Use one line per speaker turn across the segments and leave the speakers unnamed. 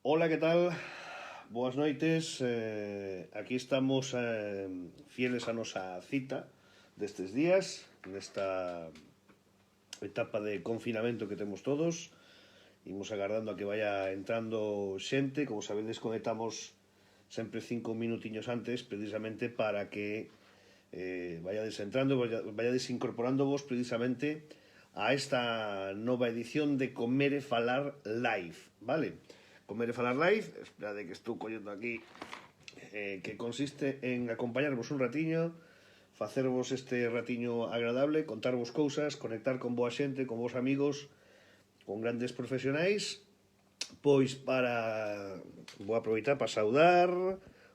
Hola, ¿qué tal? Boas noites. Aquí estamos fieles a nosa cita destes días, nesta etapa de confinamento que temos todos. Imos agardando a que vaya entrando xente. Como sabedes, conectamos sempre 5 minutiños antes, precisamente para que vayades entrando, vayades incorporando vos precisamente a esta nova edición de Comer e Falar Live, vale? Comer e Falar Live, espera de que estou collendo aquí, que consiste en acompañarvos un ratiño, facervos este ratiño agradable, contarvos cousas, conectar con boa xente, con vos amigos, con grandes profesionais, pois para... Vou aproveitar para saudar.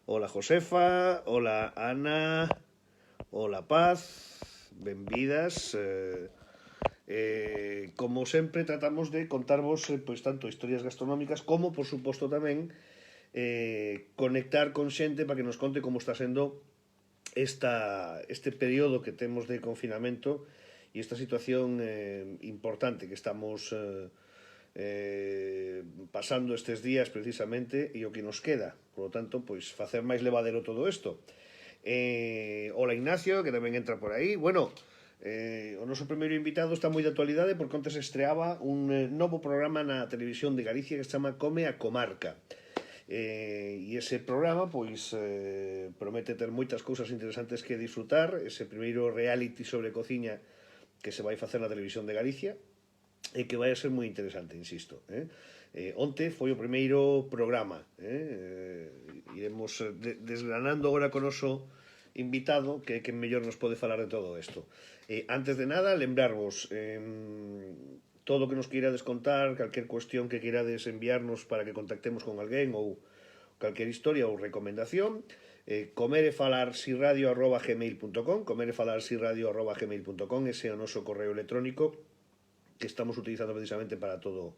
Hola Josefa, hola Ana, hola Paz, benvidas. Como sempre tratamos de contarvos pois tanto historias gastronómicas como, por suposto, tamén conectar con xente para que nos conte como está sendo este período que temos de confinamento e esta situación importante que estamos pasando estes días precisamente e o que nos queda. Por lo tanto, pois facer máis levadero todo isto. Hola Ignacio, que tamén entra por aí. Bueno, o noso primeiro invitado está moi de actualidade porque onte se estreaba un novo programa na televisión de Galicia que se chama Come a Comarca. E ese programa pois promete ter moitas cousas interesantes que disfrutar. Ese primeiro reality sobre cociña que se vai facer na televisión de Galicia e que vai a ser moi interesante, insisto. Onte foi o primeiro programa. Iremos desgranando agora con o noso invitado que mellor nos pode falar de todo isto. Antes de nada, lembrarvos todo o que nos queirades contar, calquer cuestión que queirades enviarnos para que contactemos con alguén ou calquer historia ou recomendación, comerefalarsiradio@gmail.com, comerefalarsiradio@gmail.com, ese é o noso correo electrónico que estamos utilizando precisamente para todo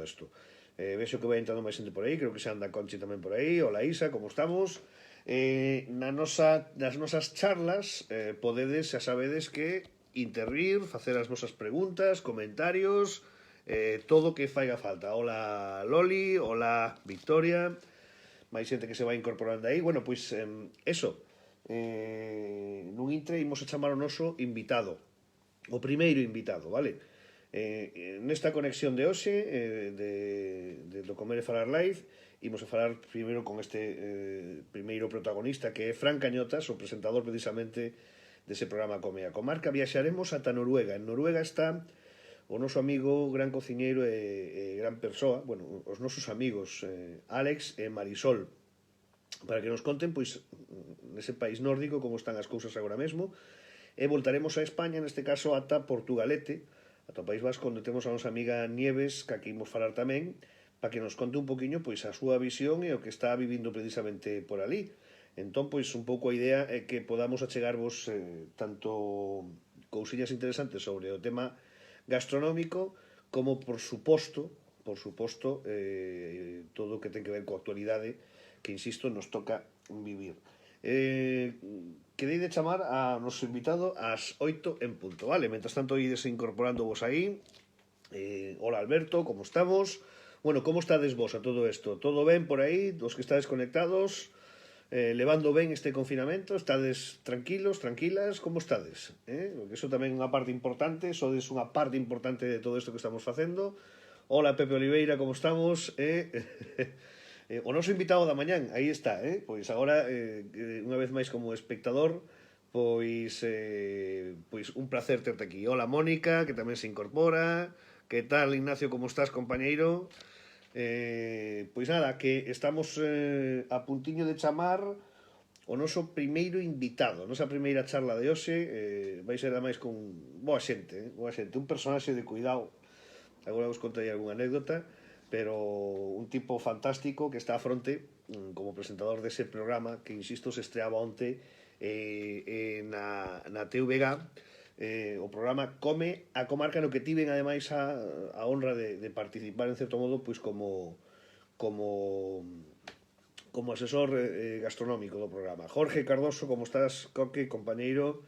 isto. Vexo que vai entrando máis xente por aí, creo que xa anda Conchi tamén por aí. Hola Isa, como estamos? Nas nosas charlas podedes, xa sabedes que intervir, facer as vosas preguntas, comentarios, todo o que faiga falta. Hola Loli, hola Victoria, máis xente que se vai incorporando aí. Bueno, pois eso, nun intre imos a chamar o noso invitado, o primeiro invitado, vale? Nesta conexión de hoxe do Comer e Falar Live imos a falar primeiro con este primeiro protagonista, que é Fran Cañotas, o presentador precisamente dese programa Come a Comarca. Viaxaremos ata Noruega. En Noruega está o noso amigo, gran cociñeiro e gran persoa, bueno, os nosos amigos Alex e Marisol, para que nos conten pois nese país nórdico como están as cousas agora mesmo. E voltaremos a España, neste caso ata Portugalete, ata o País Vasco, onde temos a nosa amiga Nieves, que aquí imos falar tamén, para que nos conte un poquinho pois a súa visión e o que está vivindo precisamente por ali. Entón, pois un pouco a idea é que podamos achegarvos tanto cousiñas interesantes sobre o tema gastronómico como, por suposto, todo o que ten que ver coa actualidade que, insisto, nos toca vivir. Quedei de chamar a noso invitado ás 8 en punto, vale? Mentras tanto, ides incorporando vos aí. Hola Alberto, como estamos? Bueno, como estades vos a todo isto? Todo ben por aí? Os que estades conectados? Levando ben este confinamento? Estades tranquilos, tranquilas? Como estades? Porque iso tamén é unha parte importante, sodes unha parte importante de todo isto que estamos facendo. Hola Pepe Oliveira, como estamos? O noso invitado da mañán, aí está, pois agora, unha vez máis como espectador, pois un placer terte aquí. Hola Mónica, que tamén se incorpora. Que tal, Ignacio, como estás, compañeiro? Pois nada, que estamos a puntiño de chamar o noso primeiro invitado. A nosa primeira charla de hoxe vai ser ademais con boa xente, un personaxe de cuidado. Agora vos contarei algunha anécdota, pero un tipo fantástico que está a fronte como presentador dese programa que, insisto, se estreaba onte na TVG, o programa Come a Comarca, no que tiven ademais a honra de participar en certo modo pois como asesor gastronómico do programa. Jorge Cardoso, como estás, Coque, compañeiro?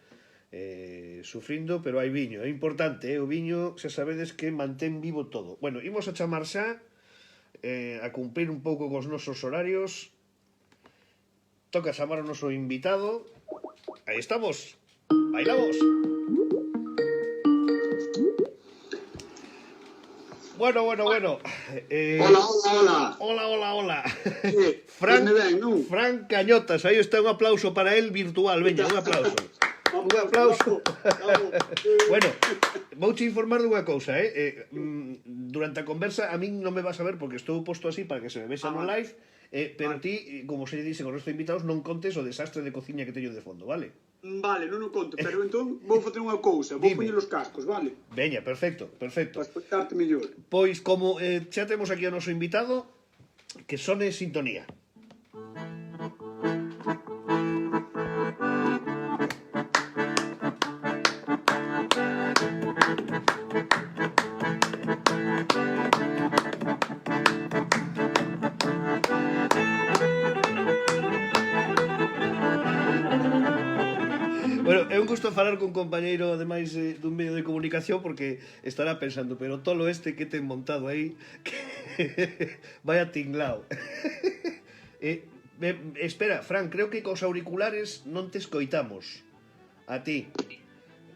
Sufrindo, pero hai viño, é importante, o viño, xa sabedes que mantén vivo todo. Bueno, imos a chamar xa a cumplir un pouco cos nosos horarios, toca chamar ao noso invitado. Aí estamos. Bailamos. Bueno.
Hola.
Hola.
Fran
Cañotas, aí está un aplauso para él virtual, veña, un aplauso. Un aplauso. Bueno, vouche informar dunha cousa, durante a conversa a min non me vas a ver porque estou posto así para que se me vexa no live, pero ti, como se dice con os restos invitados, non contes o desastre de cociña que teño de fondo, vale?
Vale, non o conto, pero entón vou facer unha cousa, vou poñer os cascos, vale?
Veña, perfecto.
Para escoitarte mellor.
Pois, como xa temos aquí o noso invitado, que sone sintonía. Bueno, é un gusto falar con compañeiro, ademais dun medio de comunicación, porque estará pensando, pero tolo este que ten montado aí, que vaya tinglao. Espera, Fran, creo que cos auriculares non te escoitamos. A ti.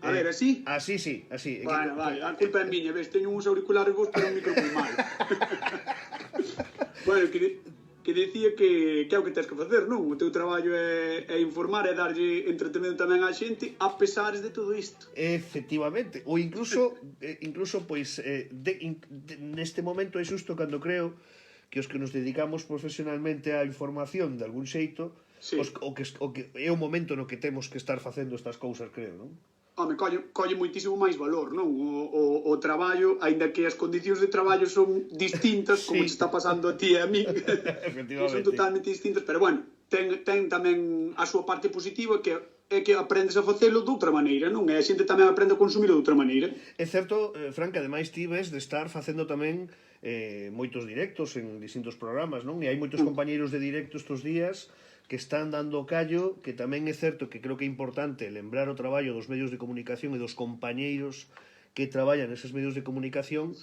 A ver, así?
Así, sí, así.
Vale, a culpa é miña, ves, teño uns auriculares vos, pero un micrófono mal. Bueno, que dicía que é o que tens que facer, non? O teu traballo é informar, é darlle entretenimento tamén á xente, a pesares de todo isto.
Efectivamente, ou incluso pois, neste momento é xusto cando creo que os que nos dedicamos profesionalmente á información de algún xeito,
sí.
o que é o momento no que temos que estar facendo estas cousas, creo, non?
Home, colle moitísimo máis valor, non? O traballo, aínda que as condicións de traballo son distintas, como
Sí.
te está pasando a ti e a mí,
Efectivamente.
son totalmente distintas, pero bueno, ten tamén a súa parte positiva, que é que aprendes a facelo de outra maneira, non? E a xente tamén aprende a consumir de outra maneira.
É certo, Fran, que ademais ti ves de estar facendo tamén moitos directos en distintos programas, non? E hai moitos compañeiros de directo estes días que están dando callo, que tamén é certo que creo que é importante lembrar o traballo dos medios de comunicación e dos compañeiros que traballan neses medios de comunicación,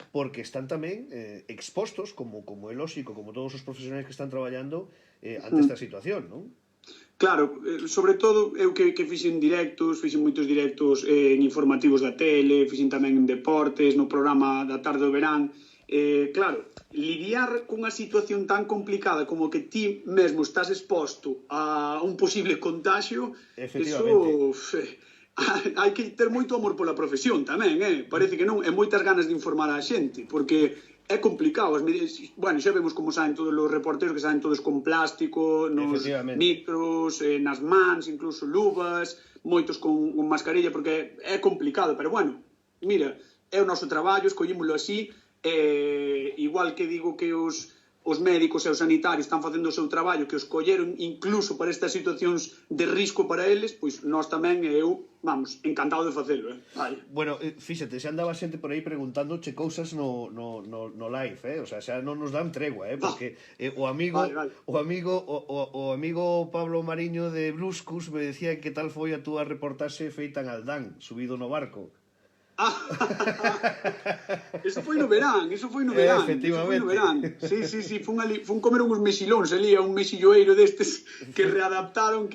porque están tamén expostos, como é lógico, como todos os profesionais que están traballando ante esta situación, non?
Claro, sobre todo eu que fixen directos, fixen moitos directos en informativos da tele, fixen tamén en deportes, no programa da tarde do verán. Claro, lidiar cunha situación tan complicada como que ti mesmo estás exposto a un posible contagio, eso hai que ter moito amor pola profesión tamén, parece que non, e moitas ganas de informar a xente, porque é complicado. Bueno, xa vemos como saen todos os reporteros, que saen todos con plástico nos micros, nas mans, incluso luvas, moitos con mascarilla, porque é complicado, pero bueno, mira, é o noso traballo, escollémoslo así. Igual que digo que os médicos e os sanitarios están facendo o seu traballo, que os colleron incluso para estas situacións de risco para eles, pois nós tamén, eu, vamos, encantado de facelo, vale.
Bueno, fíxate, xa andaba xente por aí preguntándoche cousas no live, o sea, xa non nos dan tregua, porque o amigo Pablo Mariño de Bruscus me decía que tal foi a túa reportaxe feita en Aldán, subido no barco.
Eso foi no verán,
Efectivamente.
Sí, fun comer uns mexilóns ali, a un mexilloeiro destes que readaptaron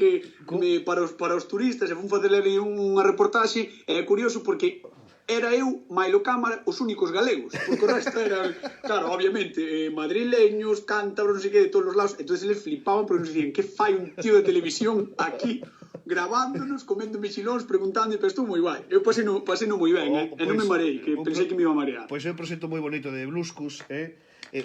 para os turistas, e fun facer ali unha reportaxe. É curioso porque era eu, Mailo Cámara, os únicos galegos, porque o resto eran, claro, obviamente, madrileños, cántabros, non sei que, de todos os lados. Entón eles flipaban porque nos dicían, que fai un tío de televisión aquí grabándonos, comendo mexilóns, preguntando, pero estou moi guai. Eu paseno moi ben, e non me marei, que pensei que me iba a marear.
Pois é un proxecto moi bonito de Bluscus,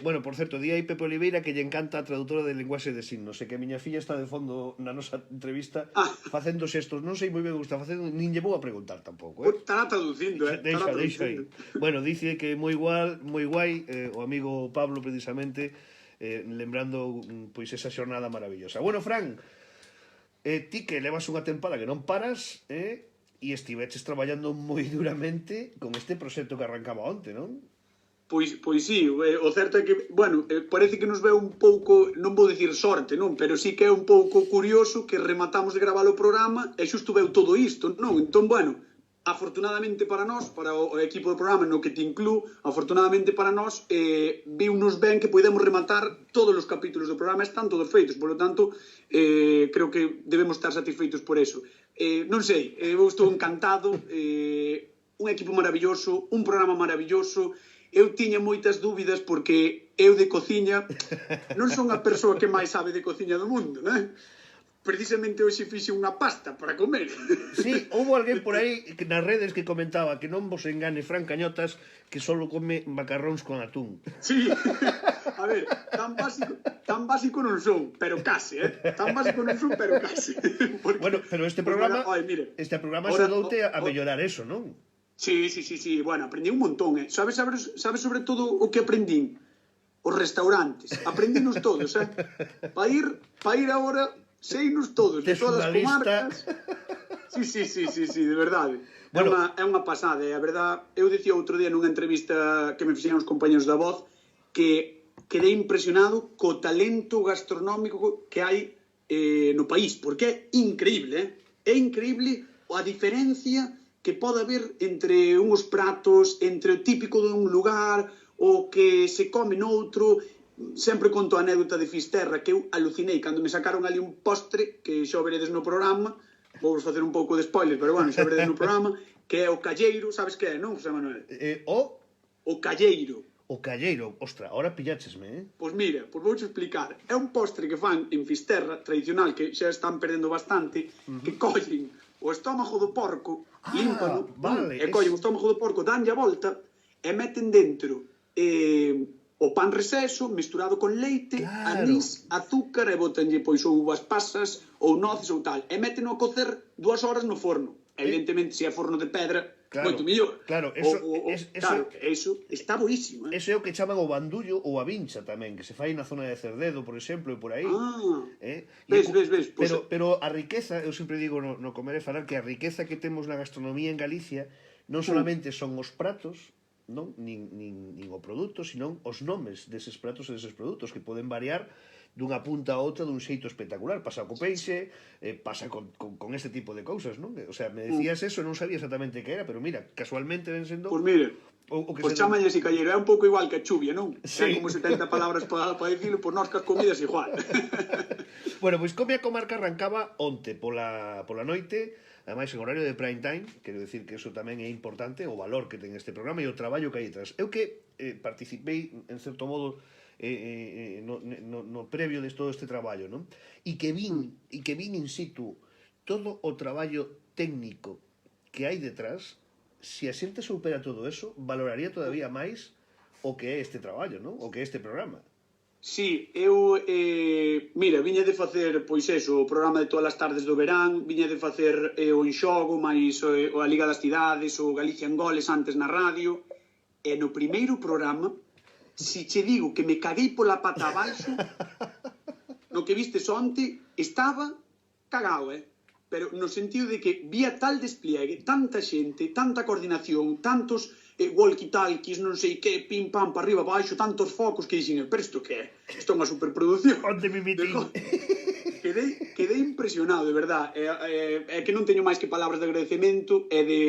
bueno, por certo, di aí Pepe Oliveira que lle encanta a traductora de linguaxe de signos, e que a miña filla está de fondo na nosa entrevista facendo xestos, non sei moi ben o que está facendo, nin lle vou a preguntar tampouco,
Estará traducindo,
Deixa aí. Bueno, dice que moi guai, o amigo Pablo precisamente, lembrando pois esa xornada maravillosa. Bueno, Fran, ti que levas unha tempada que non paras, e estiveches traballando moi duramente con este proxecto que arrancaba onte, non?
Pois sí, o certo é que, bueno, parece que nos veu un pouco, non vou dicir sorte, non, pero sí que é un pouco curioso que rematamos de gravar o programa e xusto veu todo isto, non? Entón, bueno, afortunadamente para nós, para o equipo do programa no que te inclú, afortunadamente para nós, viu-nos ben que podemos rematar todos os capítulos do programa, están todos feitos, por lo tanto, creo que debemos estar satisfeitos por eso. Non sei, eu estou encantado, un equipo maravilloso, un programa maravilloso. Eu tiña moitas dúbidas porque eu de cociña non son a persoa que máis sabe de cociña do mundo, né? Precisamente hoxe fixe unha pasta para comer.
Sí, houve alguén por aí nas redes que comentaba que non vos engane Fran Cañotas que solo come macarróns con atún.
Sí, a ver, tan básico non son, pero case, tan básico non son, pero case. Porque,
bueno, pero este programa axudoute a mellorar eso, non?
Sí, bueno, aprendí un montón, Sabes sobre todo o que aprendín? Os restaurantes, aprendínos todos, Pa ir agora, seinos todos, de todas as comarcas. Sí, de verdade. Bueno, é unha pasada, a verdade, eu dicía outro día nunha entrevista que me fixeron os compañeros da Voz que quedei impresionado co talento gastronómico que hai no país, porque é increíble, É increíble a diferencia que pode haber entre uns pratos, entre o típico dun lugar, o que se come noutro. Sempre conto a anécdota de Fisterra, que eu alucinei cando me sacaron ali un postre, que xa veredes no programa, vou facer un pouco de spoiler, pero bueno, xa veredes no programa, que é o calleiro, sabes que é, non, José Manuel? O calleiro.
O calleiro, ostra, ahora pilláchesme,
Pois mira, vouche explicar. É un postre que fan en Fisterra, tradicional, que xa están perdendo bastante, que collen o estómago do porco, límpano, e collen o estómago do porco, danlle a volta, e meten dentro o pan reseso mesturado con leite, anís, azúcar, e botanlle pois ou uvas pasas ou noces ou tal, e méteno a cocer 2 horas no forno. Evidentemente, se é forno de pedra, moito mellor.
Claro,
eso está boísimo.
Eso é o que chaman o bandullo ou a vincha tamén, que se fai na zona de Cerdedo, por exemplo, e por aí.
Ves.
Pero a riqueza, eu sempre digo no comer e falar que a riqueza que temos na gastronomía en Galicia non solamente son os pratos, non nin o produto, senón os nomes deses pratos e deses produtos que poden variar dunha punta a outra dun xeito espectacular. Pasa co peixe, pasa con este tipo de cousas, non? O sea, me decías eso, non sabía exactamente que era, pero mira, casualmente ven sendo...
Pois mira, pois chamalle así calleiro, é un pouco igual que a chuvia, non? É como 70 palabras para dicilo, por nós que as comidas igual.
Bueno, pois Come a Comarca arrancaba onte pola noite, ademais en horario de prime time, quero dicir que eso tamén é importante, o valor que ten este programa e o traballo que hai detrás. Eu que participei, en certo modo, no previo de todo este traballo, non? E que vin in situ todo o traballo técnico que hai detrás. Se a xente supera todo eso, valoraría todavía máis o que é este traballo, non? O que é este programa.
Sí, eu, mira, viña de facer, pois eso, o programa de todas as tardes do verán, viña de facer o Enxogo, máis a Liga das Cidades, o Galicia en Goles antes na radio, e no primeiro programa, se che digo que me caguei pola pata abaixo, no que vistes onte, estaba cagao, pero no sentido de que vía tal despliegue, tanta xente, tanta coordinación, tantos walkie-talkies, non sei que, pim pam, para arriba, baixo, tantos focos que dixen, pero isto que é? Isto é unha superproducción.
Onde me metí?
Quedei impresionado, de verdad. É que non teño máis que palabras de agradecemento e de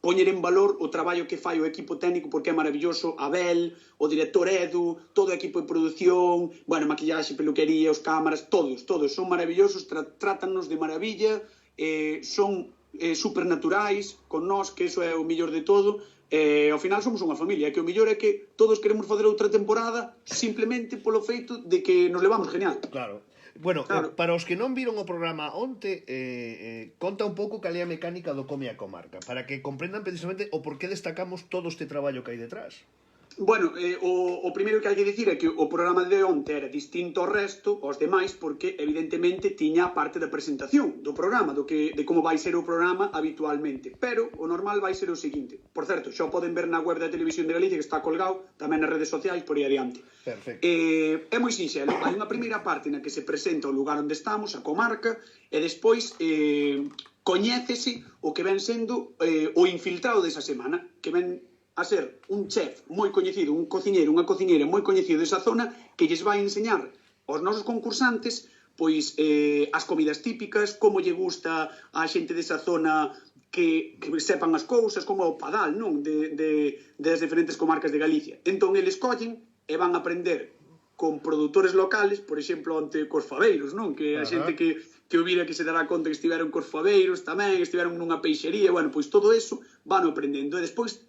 poñer en valor o traballo que fai o equipo técnico, porque é maravilloso. Abel, o director Edu, todo o equipo de produción, bueno, maquillaxe, peluquería, os cámaras, todos son maravillosos, trátanos de maravilla, son supernaturais con nós, que eso é o mellor de todo. Ao final somos unha familia, que o mellor é que todos queremos fazer outra temporada simplemente polo feito de que nos levamos genial.
Claro. Bueno, para os que non viron o programa onte, conta un pouco cal é a mecánica do Come a Comarca, para que comprendan precisamente o por que destacamos todo este traballo que hai detrás.
Bueno, o primeiro que hai que dicir é que o programa de onte era distinto ao resto, aos demais, porque evidentemente tiña a parte da presentación do programa, de como vai ser o programa habitualmente. Pero o normal vai ser o seguinte. Por certo, xa o poden ver na web da Televisión de Galicia, que está colgado, tamén nas redes sociais, por aí adiante.
Perfecto.
É moi sinxelo. Hai unha primeira parte na que se presenta o lugar onde estamos, a comarca, e despois coñécese o que ven sendo o infiltrado desa semana, que ven a ser un chef moi coñecido, un cociñeiro, unha cociñeira moi coñecido desa zona, que lles vai enseñar aos nosos concursantes pois as comidas típicas, como lle gusta a xente desa zona que sepan as cousas, como o Padal, non? Das diferentes comarcas de Galicia. Entón, eles collen e van a aprender con produtores locales, por exemplo, ante cos fabeiros, non? Que a xente que o vira que se dará conta que estiveron cos fabeiros tamén, estiveron nunha peixería, bueno, pois todo eso van aprendendo. E despois,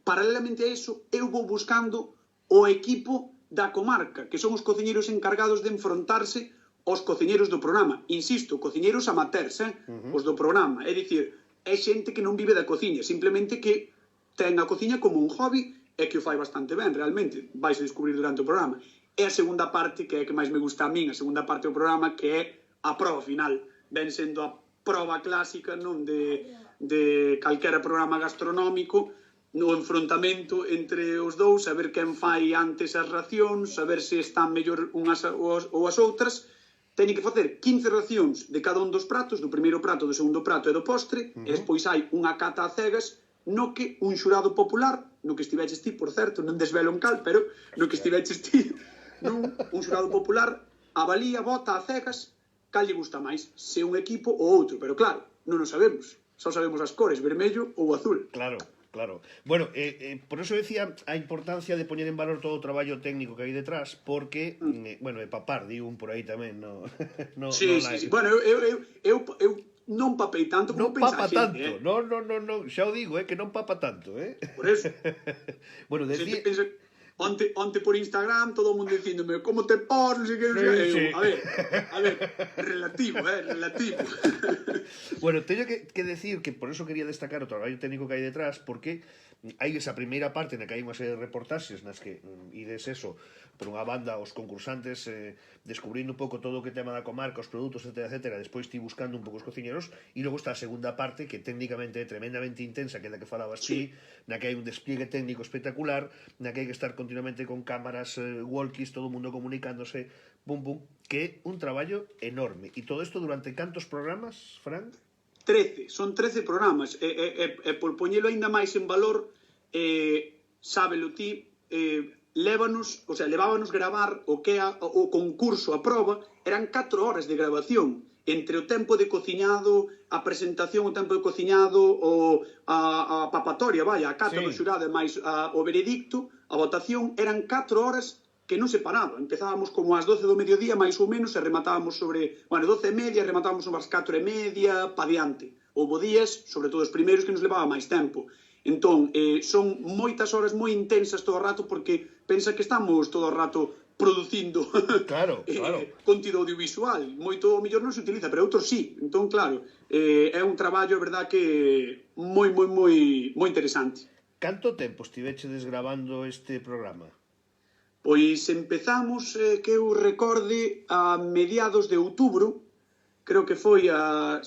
paralelamente a eso, eu vou buscando o equipo da comarca, que son os cociñeiros encargados de enfrontarse aos cociñeiros do programa. Insisto, cociñeiros amateurs, os do programa. É dicir, é xente que non vive da cociña, simplemente que ten a cociña como un hobby e que o fai bastante ben, realmente. Vais a descubrir durante o programa. E a segunda parte, que é a que máis me gusta a min, a segunda parte do programa, que é a proba final. Ven sendo a proba clásica, non, de calquera programa gastronómico, no enfrontamento entre os dous, saber quen fai antes as racións, saber se están mellor unhas ou as outras. Teñen que facer 15 racións de cada un dos pratos, do primeiro prato, do segundo prato e do postre, e despois hai unha cata a cegas no que un xurado popular, no que estiveches ti, por certo, non desvelo en cal, pero no que estiveches ti, un xurado popular avalía, vota a cegas, cal lle gusta máis, se un equipo ou outro, pero claro, non o sabemos, só sabemos as cores, vermello ou azul.
Claro. Bueno, por eso decía a importancia de poñer en valor todo o traballo técnico que hai detrás, porque, bueno, papar, di un por aí tamén, no,
sí. Bueno, eu non papei tanto como pensa a xente,
Non, xa o digo, que non papa tanto,
Por eso.
Bueno, decía...
Onte por Instagram, todo o mundo dicíndome como te pos, non sei que, non sei. A ver, relativo.
Bueno, teño que decir que por eso quería destacar o traballo técnico que hai detrás, porque hai esa primeira parte na que hai unha serie de reportaxes nas que ides eso, por unha banda, os concursantes descubrindo un pouco todo o que tema da comarca, os produtos, etcétera, despois ti buscando un pouco os cociñeros, e logo está a segunda parte, que técnicamente é tremendamente intensa, que é da que falabas ti, na que hai un despliegue técnico espectacular, na que hai que estar continuamente con cámaras, walkies, todo o mundo comunicándose, que é un traballo enorme. E todo isto durante cantos programas, Fran?
13, son 13 programas, e por poñelo aínda máis en valor, sábelo ti, levábanos gravar o que o concurso, a proba, eran 4 horas de grabación, entre o tempo de cociñado, a presentación, o tempo de cociñado, a papatoria, a cata do xurado, e máis o veredicto, a votación, eran 4 horas que non se paraba. Empezábamos como ás 12 do mediodía, máis ou menos, e rematábamos sobre, 12:30, rematábamos sobre as 4:30, pa diante. Houbo días, sobre todo os primeiros, que nos levaba máis tempo. Entón, son moitas horas moi intensas todo o rato, porque pensa que estamos todo o rato producindo contido audiovisual. Moito o mellor non se utiliza, pero outros sí. Entón, claro, é un traballo, é verdad, que moi interesante.
Canto tempo estivechedes grabando este programa?
Pois empezamos, que eu recorde, a mediados de outubro, creo que foi a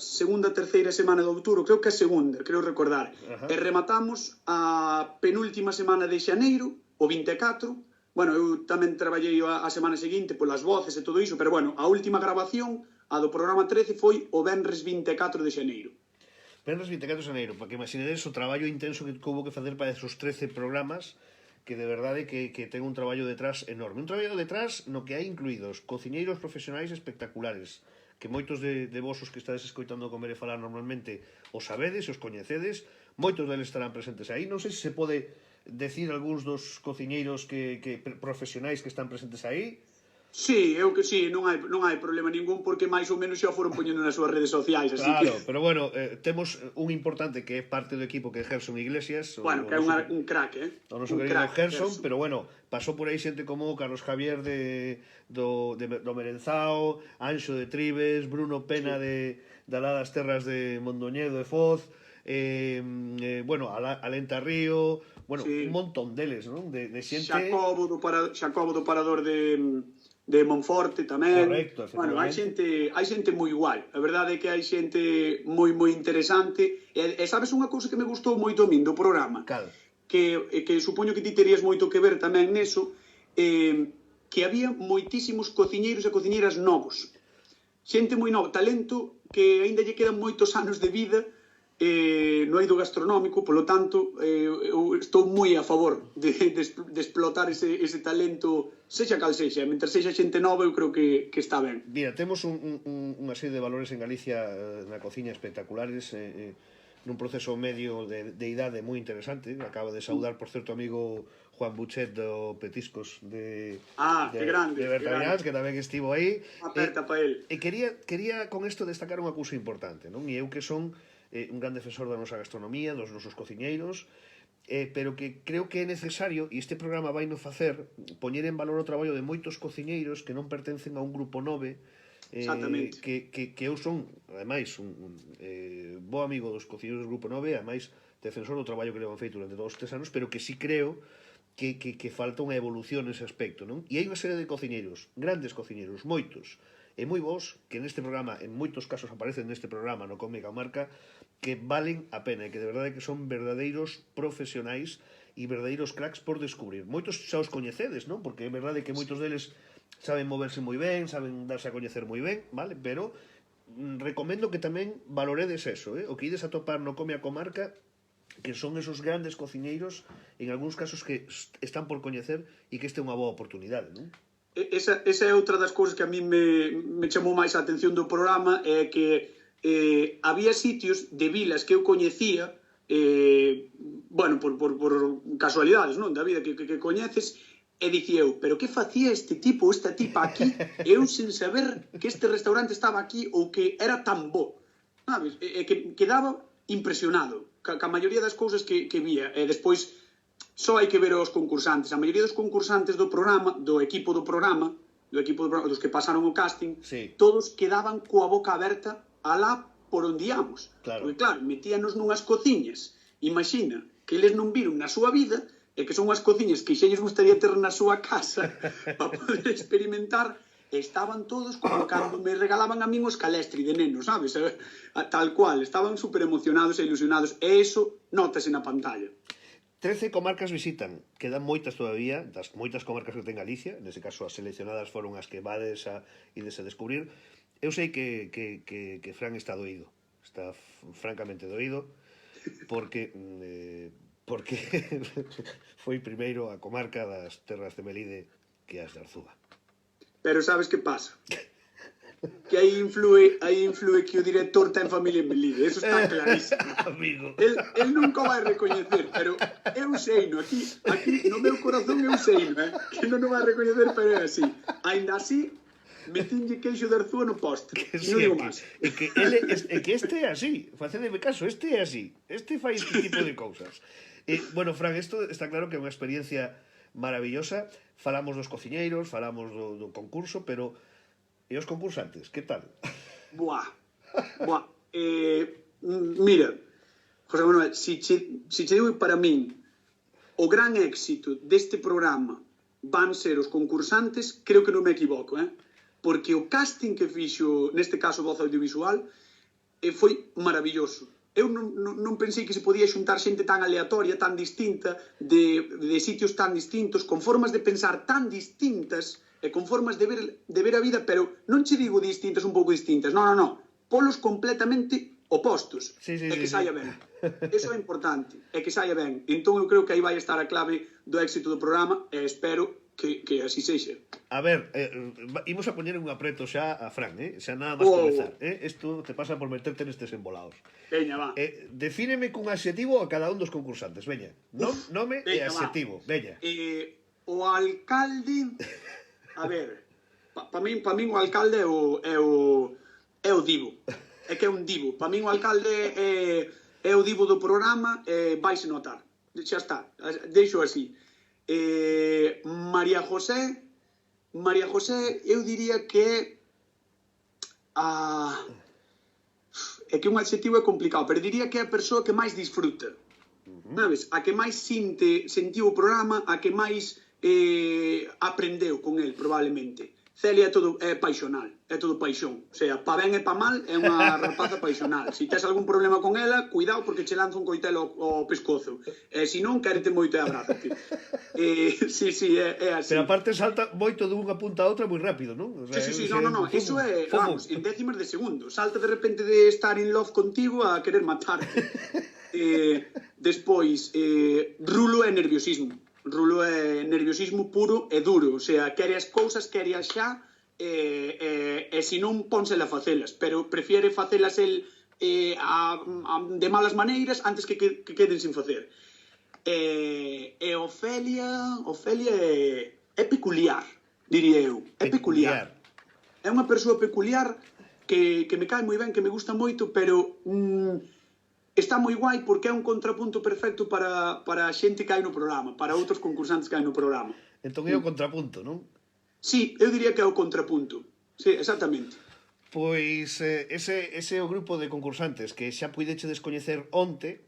terceira semana de outubro, creo que a segunda, creo recordar. E rematamos a penúltima semana de xaneiro, o 24. Bueno, eu tamén traballei a semana seguinte polas voces e todo iso, pero bueno, a última grabación, a do programa 13, foi o venres 24 de xaneiro.
Venres 24 de xaneiro, porque imaginedes o traballo intenso que houve que facer para esos 13 programas, que de verdade que ten un traballo detrás enorme. Un traballo detrás no que hai incluídos cociñeiros profesionais espectaculares, que moitos de vos os que estades escoitando comer e falar normalmente os sabedes, os coñecedes, moitos deles estarán presentes aí. Non sei se se pode decir algúns dos cociñeiros profesionais que están presentes aí.
Sí, eu que sí, non hai problema ningún, porque máis ou menos xa foron poñendo nas súas redes sociais, así
que... Claro, pero bueno, temos un importante que é parte do equipo, que é Gerson Iglesias.
Bueno, que é un crack,
O noso querido Gerson, pero bueno, pasou por aí xente como Carlos Javier do Merenzao, Anxo de Tribes, Bruno Pena de Alá das Terras de Mondoñedo e Foz, bueno, Alenta Río, bueno, un montón deles, non? De xente...
Xacobo do Parador de Monforte tamén.
Correcto,
bueno, hai xente moi igual. A verdade é que hai xente moi interesante. E sabes unha cousa que me gustou moito a min do programa?
Cal?
Que supoño que ti terías moito que ver tamén neso, que había moitísimos cociñeiros e cociñeiras novos. Xente moi nova, talento que aínda lle quedan moitos anos de vida no eido gastronómico, polo tanto, eu estou moi a favor de explotar ese talento, sexa cal sexa, mentre sexa xente nova, eu creo que está ben.
Mira, temos unha serie de valores en Galicia na cociña espectaculares, nun proceso medio de idade moi interesante. Acaba de saudar, por certo, amigo Juan Buchet do Petiscos
que grande,
de Bertamians, que tamén estivo aí.
Aperta pa el.
E quería con isto destacar unha cousa importante, non? E eu que son un gran defensor da nosa gastronomía, dos nosos cociñeiros, pero que creo que é necesario, e este programa vai no facer, poñer en valor o traballo de moitos cociñeiros que non pertencen a un grupo 9, que eu son, ademais, un bo amigo dos cociñeiros do grupo 9, ademais, defensor do traballo que levan feito durante todos estes anos, pero que sí creo que falta unha evolución nese aspecto, non? E hai unha serie de cociñeiros, grandes cociñeiros, moitos, e moi bons, que neste programa, en moitos casos aparecen neste programa, no Come Comarca, que valen a pena, e que de verdade que son verdadeiros profesionais e verdadeiros cracks por descubrir. Moitos xa os coñecedes, non? Porque é verdade que moitos deles saben moverse moi ben, saben darse a coñecer moi ben, vale? Pero recomendo que tamén valoredes eso, o que ides a topar no Come a Comarca, que son esos grandes cociñeiros, en algúns casos que están por coñecer e que este é unha boa oportunidade, non?
Esa é outra das cousas que a mí me chamou máis a atención do programa, é que había sitios de vilas que eu coñecía, bueno, por casualidades, non? Da vida que coñeces, e dicía eu, pero que facía este tipo ou esta tipa aquí, eu sin saber que este restaurante estaba aquí ou que era tan bo, sabes? E que quedaba impresionado ca maioría das cousas que vía, e despois só hai que ver os concursantes. A maioría dos concursantes do programa, do equipo do programa, dos que pasaron o casting, todos quedaban coa boca aberta alá por onde íamos. Porque, claro, metíanos nunhas cociñas. Imagina que eles non viron na súa vida e que son unhas cociñas que xa lles gustaría ter na súa casa para poder experimentar. Estaban todos como cando me regalaban a min os calestri de neno, sabes? Tal cual, estaban super emocionados e ilusionados. E iso nótase na pantalla.
13 comarcas visitan, quedan moitas todavía, das moitas comarcas que ten Galicia, nese caso as seleccionadas foron as que ides a descubrir. Eu sei que Fran está doído, está francamente doído, porque foi primeiro a comarca das terras de Melide que as de Arzúa.
Pero sabes que pasa? Que aí influe que o director ten familia en Melide, eso está clarísimo.
Amigo.
El nunca vai recoñecer, pero eu sei, no, aquí no meu corazón eu sei, que non o vai recoñecer, pero é así. Ainda así, metinlle queixo de Arzúa no post,
que
non digo máis.
É que este é así, facedeme caso, este é así, este fai este tipo de cousas. Bueno, Fran, isto está claro que é unha experiencia maravillosa, falamos dos cociñeiros, falamos do concurso, pero e os concursantes, que tal?
Buah. Mira, José Manuel, si che digo que para min o gran éxito deste programa van ser os concursantes, creo que non me equivoco, porque o casting que fixo, neste caso Voz Audiovisual, foi maravilloso. Eu non pensei que se podía xuntar xente tan aleatoria, tan distinta, de sitios tan distintos, con formas de pensar tan distintas, e con formas de ver a vida, pero non che digo distintas, un pouco distintas, non, polos completamente opostos, e que saia ben. Eso é importante, e que saia ben. Entón eu creo que aí vai estar a clave do éxito do programa, e espero que así sexa.
A ver, imos a poñer un apreto xa a Fran, xa nada máis comezar. Isto te pasa por meterte nestes embolados.
Veña, va.
Defíneme cun adxetivo a cada un dos concursantes, veña. Nome e adxetivo, veña.
O alcalde... A ver, pa min o alcalde é o divo. É que é un divo. Pa min o alcalde é o divo do programa e vaise notar. Xa está, deixo así. María José, eu diría que é que un adxetivo é complicado, pero diría que é a persoa que máis disfruta. Sabes? A que máis sentiu o programa, a que máis aprendeu con el, probablemente. Celia é paixonal, é todo paixón. O sea, pa ben e pa mal, é unha rapaza paixonal. Se tes algún problema con ela, cuidado porque che lanza un coitelo ao pescozo. Se non, quérete moito e abrázate. Sí, é así.
Pero aparte salta moito dunha punta a outra moi rápido, non?
Sí, non. Iso é, vamos, en décimas de segundo. Salta de repente de estar in love contigo a querer matarte. Despois, Rulo é nerviosismo. Rulo é nerviosismo puro e duro, o sea, quere as cousas, quere as xa, e se non pónsela a facelas, pero prefiere facelas el de malas maneiras antes que queden sin facer. E Ofelia é peculiar, diría eu. É peculiar. É unha persoa peculiar que me cae moi ben, que me gusta moito, pero está moi guai porque é un contrapunto perfecto para a xente que hai no programa, para outros concursantes que hai no programa.
Entón é o contrapunto, non?
Sí, eu diría que é o contrapunto. Sí, exactamente.
Pois ese é o grupo de concursantes que xa puideche descoñecer onte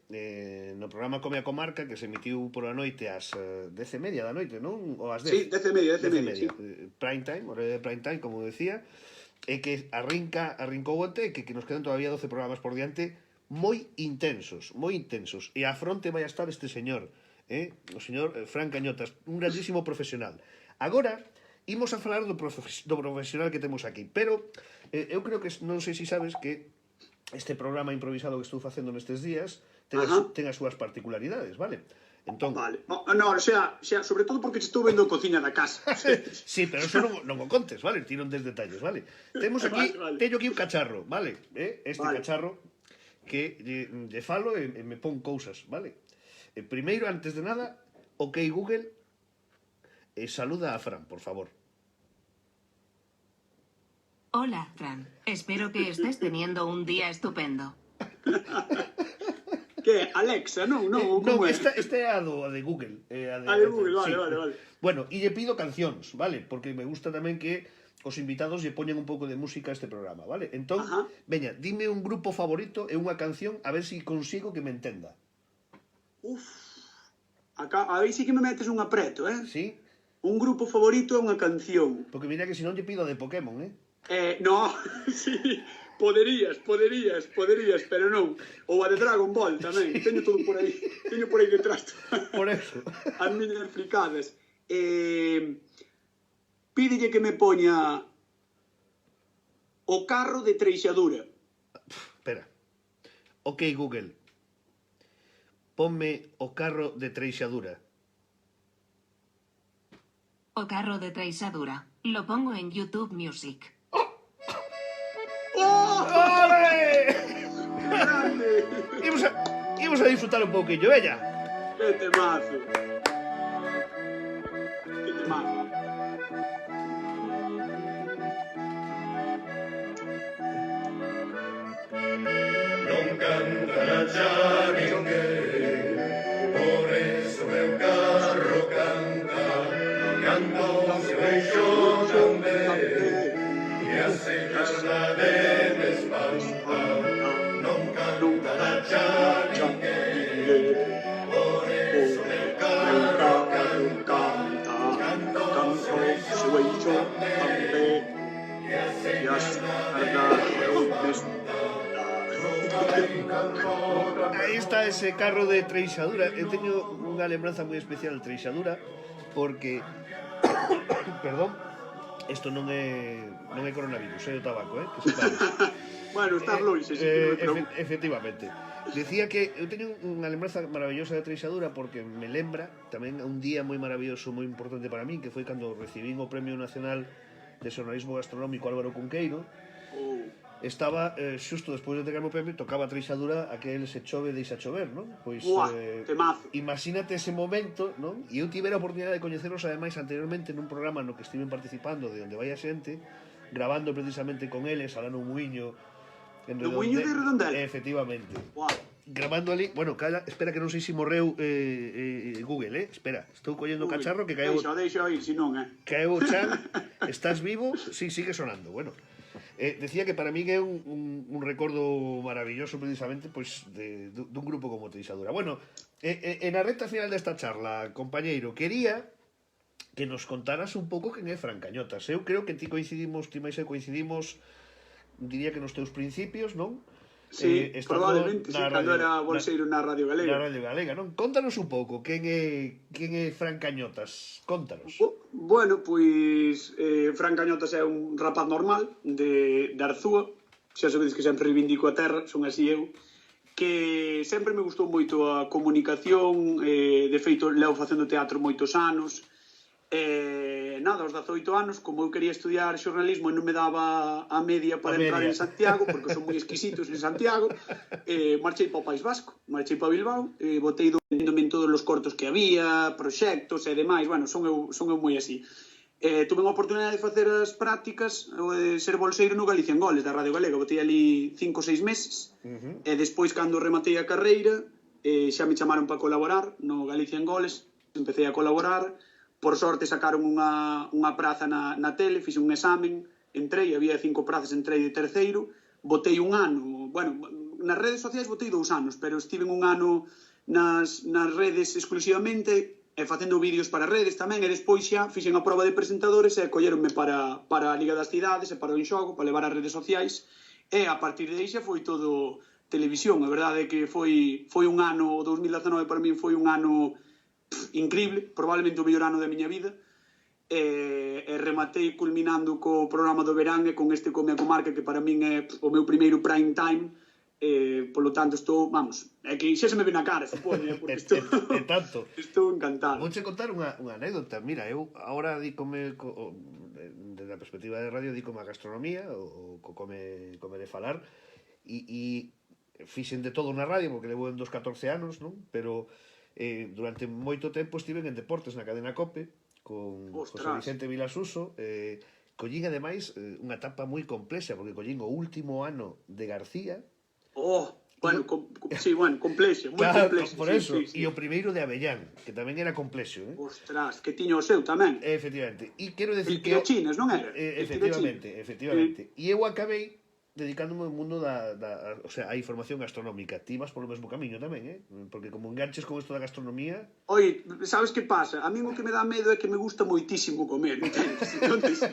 no programa Come a Comarca, que se emitiu por a noite ás 10:30 da noite, non? Ou ás 10?
Sí, 10:30, sí.
Prime time, hora de prime time, como decía, e que arrincou onte, que nos quedan todavía 12 programas por diante moi intensos, e á fronte vai a estar este señor, o señor Fran Cañotas, un grandísimo profesional. Agora, imos a falar do profesional que temos aquí, pero eu creo que, non sei se sabes, que este programa improvisado que estou facendo nestes días ten as súas particularidades, vale? Entón...
Vale. No, o sea, sobre todo porque estou vendo a cociña da casa.
Sí, pero eso non o contes, vale? Tiro des detalles, vale? Temos aquí, teño aquí un cacharro, vale? Este cacharro que lle falo e me pon cousas, vale? Primeiro, antes de nada, ok Google, saluda a Fran, por favor.
Hola, Fran. Espero que estés teniendo un día estupendo.
Que, Alexa, non, como é?
Esta é a de Google.
A de Google, vale.
Bueno, e lle pido cancións, vale? Porque me gusta tamén que os invitados lle poñen un pouco de música a este programa, vale? Entón, veña, dime un grupo favorito e unha canción a ver se consigo que me entenda.
A ver se que me metes un apreto,
Sí?
Un grupo favorito é unha canción.
Porque mira que se non lle pido a de Pokémon,
No, sí, poderías, pero non. Ou a de Dragon Ball tamén, teño todo por aí detrás.
Por eso.
As miñas fricadas. Pídelle que me poña o carro de Treixadura.
Espera. Ok, Google. Ponme o carro de Treixadura.
O carro de Treixadura. Lo pongo en YouTube Music.
¡Ole!
Grande!
Imos a disfrutar un pouquinho, veña.
Que temazo.
Non cantará xa ninguén, por eso meu carro canta, canta o seu eixo tamén, e a señal de me espanta. Non cantará xa ninguén, por eso meu carro canta, canta o seu eixo tamén, e a señal de me espanta.
Aí está ese carro de Treixadura. Eu teño unha lembranza moi especial de Treixadura porque perdón, isto non é coronavirus, é o tabaco, que sepades.
Bueno, estás loixe,
efectivamente. Decía que eu teño unha lembranza maravillosa de Treixadura porque me lembra tamén un día moi maravilloso, moi importante para mí, que foi cando recibín o Premio Nacional de Xornalismo Gastronómico Álvaro Cunqueiro. Estaba, xusto despois de entregarme o premio, tocaba a Treixadura aquel Se chove, deixa chover, non? Pois, imagínate ese momento, non? E eu tivera a oportunidade de coñeceros ademais anteriormente nun programa no que estiven participando de Onde vai a xente, grabando precisamente con eles, alá no Muiño
en Redondela. No Muiño de Redondela?
Efectivamente.
Wow.
Grabando ali, bueno, espera que non sei se morreu Google, espera, estou collendo o cacharro que caeu.
Deixa ir, se non,
Caeu o chan, estás vivo? Sí, sigue sonando, bueno. Decía que para mí é un recordo maravilloso precisamente pois dun grupo como Treixadura. Bueno, en a recta final desta charla, compañeiro, quería que nos contaras un pouco quen é Fran Cañotas. Eu creo que ti máis coincidimos, diría que nos teus principios, non?
Sí, probablemente, cando era bolseiro na Radio Galega.
Na Radio Galega, non? Contanos un pouco, quen é Fran Cañotas? Contanos.
Bueno, pois Fran Cañotas é un rapaz normal de Arzúa, xa sabedes que sempre reivindico a terra, son así eu, que sempre me gustou moito a comunicación, de feito levo facendo teatro moitos anos, nada, aos 18 anos, como eu quería estudiar xornalismo e non me daba a media para entrar en Santiago, porque son moi exquisitos en Santiago, marchei para o País Vasco, marchei para Bilbao, botei doméndome en todos os cortos que había, proxectos e demais, bueno, son eu moi así. Tuve a oportunidade de facer as prácticas de ser bolseiro no Galicia en Goles da Radio Galega, botei ali 5 ou 6 meses e despois cando rematei a carreira xa me chamaron para colaborar no Galicia en Goles, empecé a colaborar, por sorte sacaron unha praza na tele, fixe un examen, entrei, había 5 prazas, entrei de terceiro, botei un ano, bueno, nas redes sociais botei 2 anos, pero estive un ano nas redes exclusivamente e facendo vídeos para redes tamén, e despois xa fixen a prova de presentadores e colleronme para a Liga das Cidades e para o Enxogo, para levar as redes sociais, e a partir de aí xa foi todo televisión. A verdade é que foi un ano, o 2019 para min foi un ano increíble, probablemente o mellor ano da miña vida, e rematei culminando co programa do verán e con este Come a Comarca, que para min é o meu primeiro prime time. Polo tanto estou, vamos, é que xa se me ve na cara, supoño, porque estou
tanto.
Estou encantado.
Vouche contar unha anécdota. Mira, eu agora dícome desde a perspectiva de radio dícome a gastronomía o come de falar e fixen de todo na radio porque levo en 14 anos, non? Pero durante moito tempo estive en deportes na cadena COPE con José Vicente Vilasuso, collín ademais unha etapa moi complexa porque collín o último ano de García.
Bueno, complexo, moi complexo.
Por eso, e o primeiro de Avellán, que tamén era complexo,
Ostras, que tiño o seu tamén.
Efectivamente. E quero decir que...
Tirachinas, non era?
Efectivamente. E eu acabei dedicándome ao mundo o sea, a información gastronómica. Ti vas polo mesmo camiño tamén, porque como enganches con isto da gastronomía...
Oi, sabes que pasa? A mí o que me dá medo é que me gusta moitísimo comer, entendes? Entonces,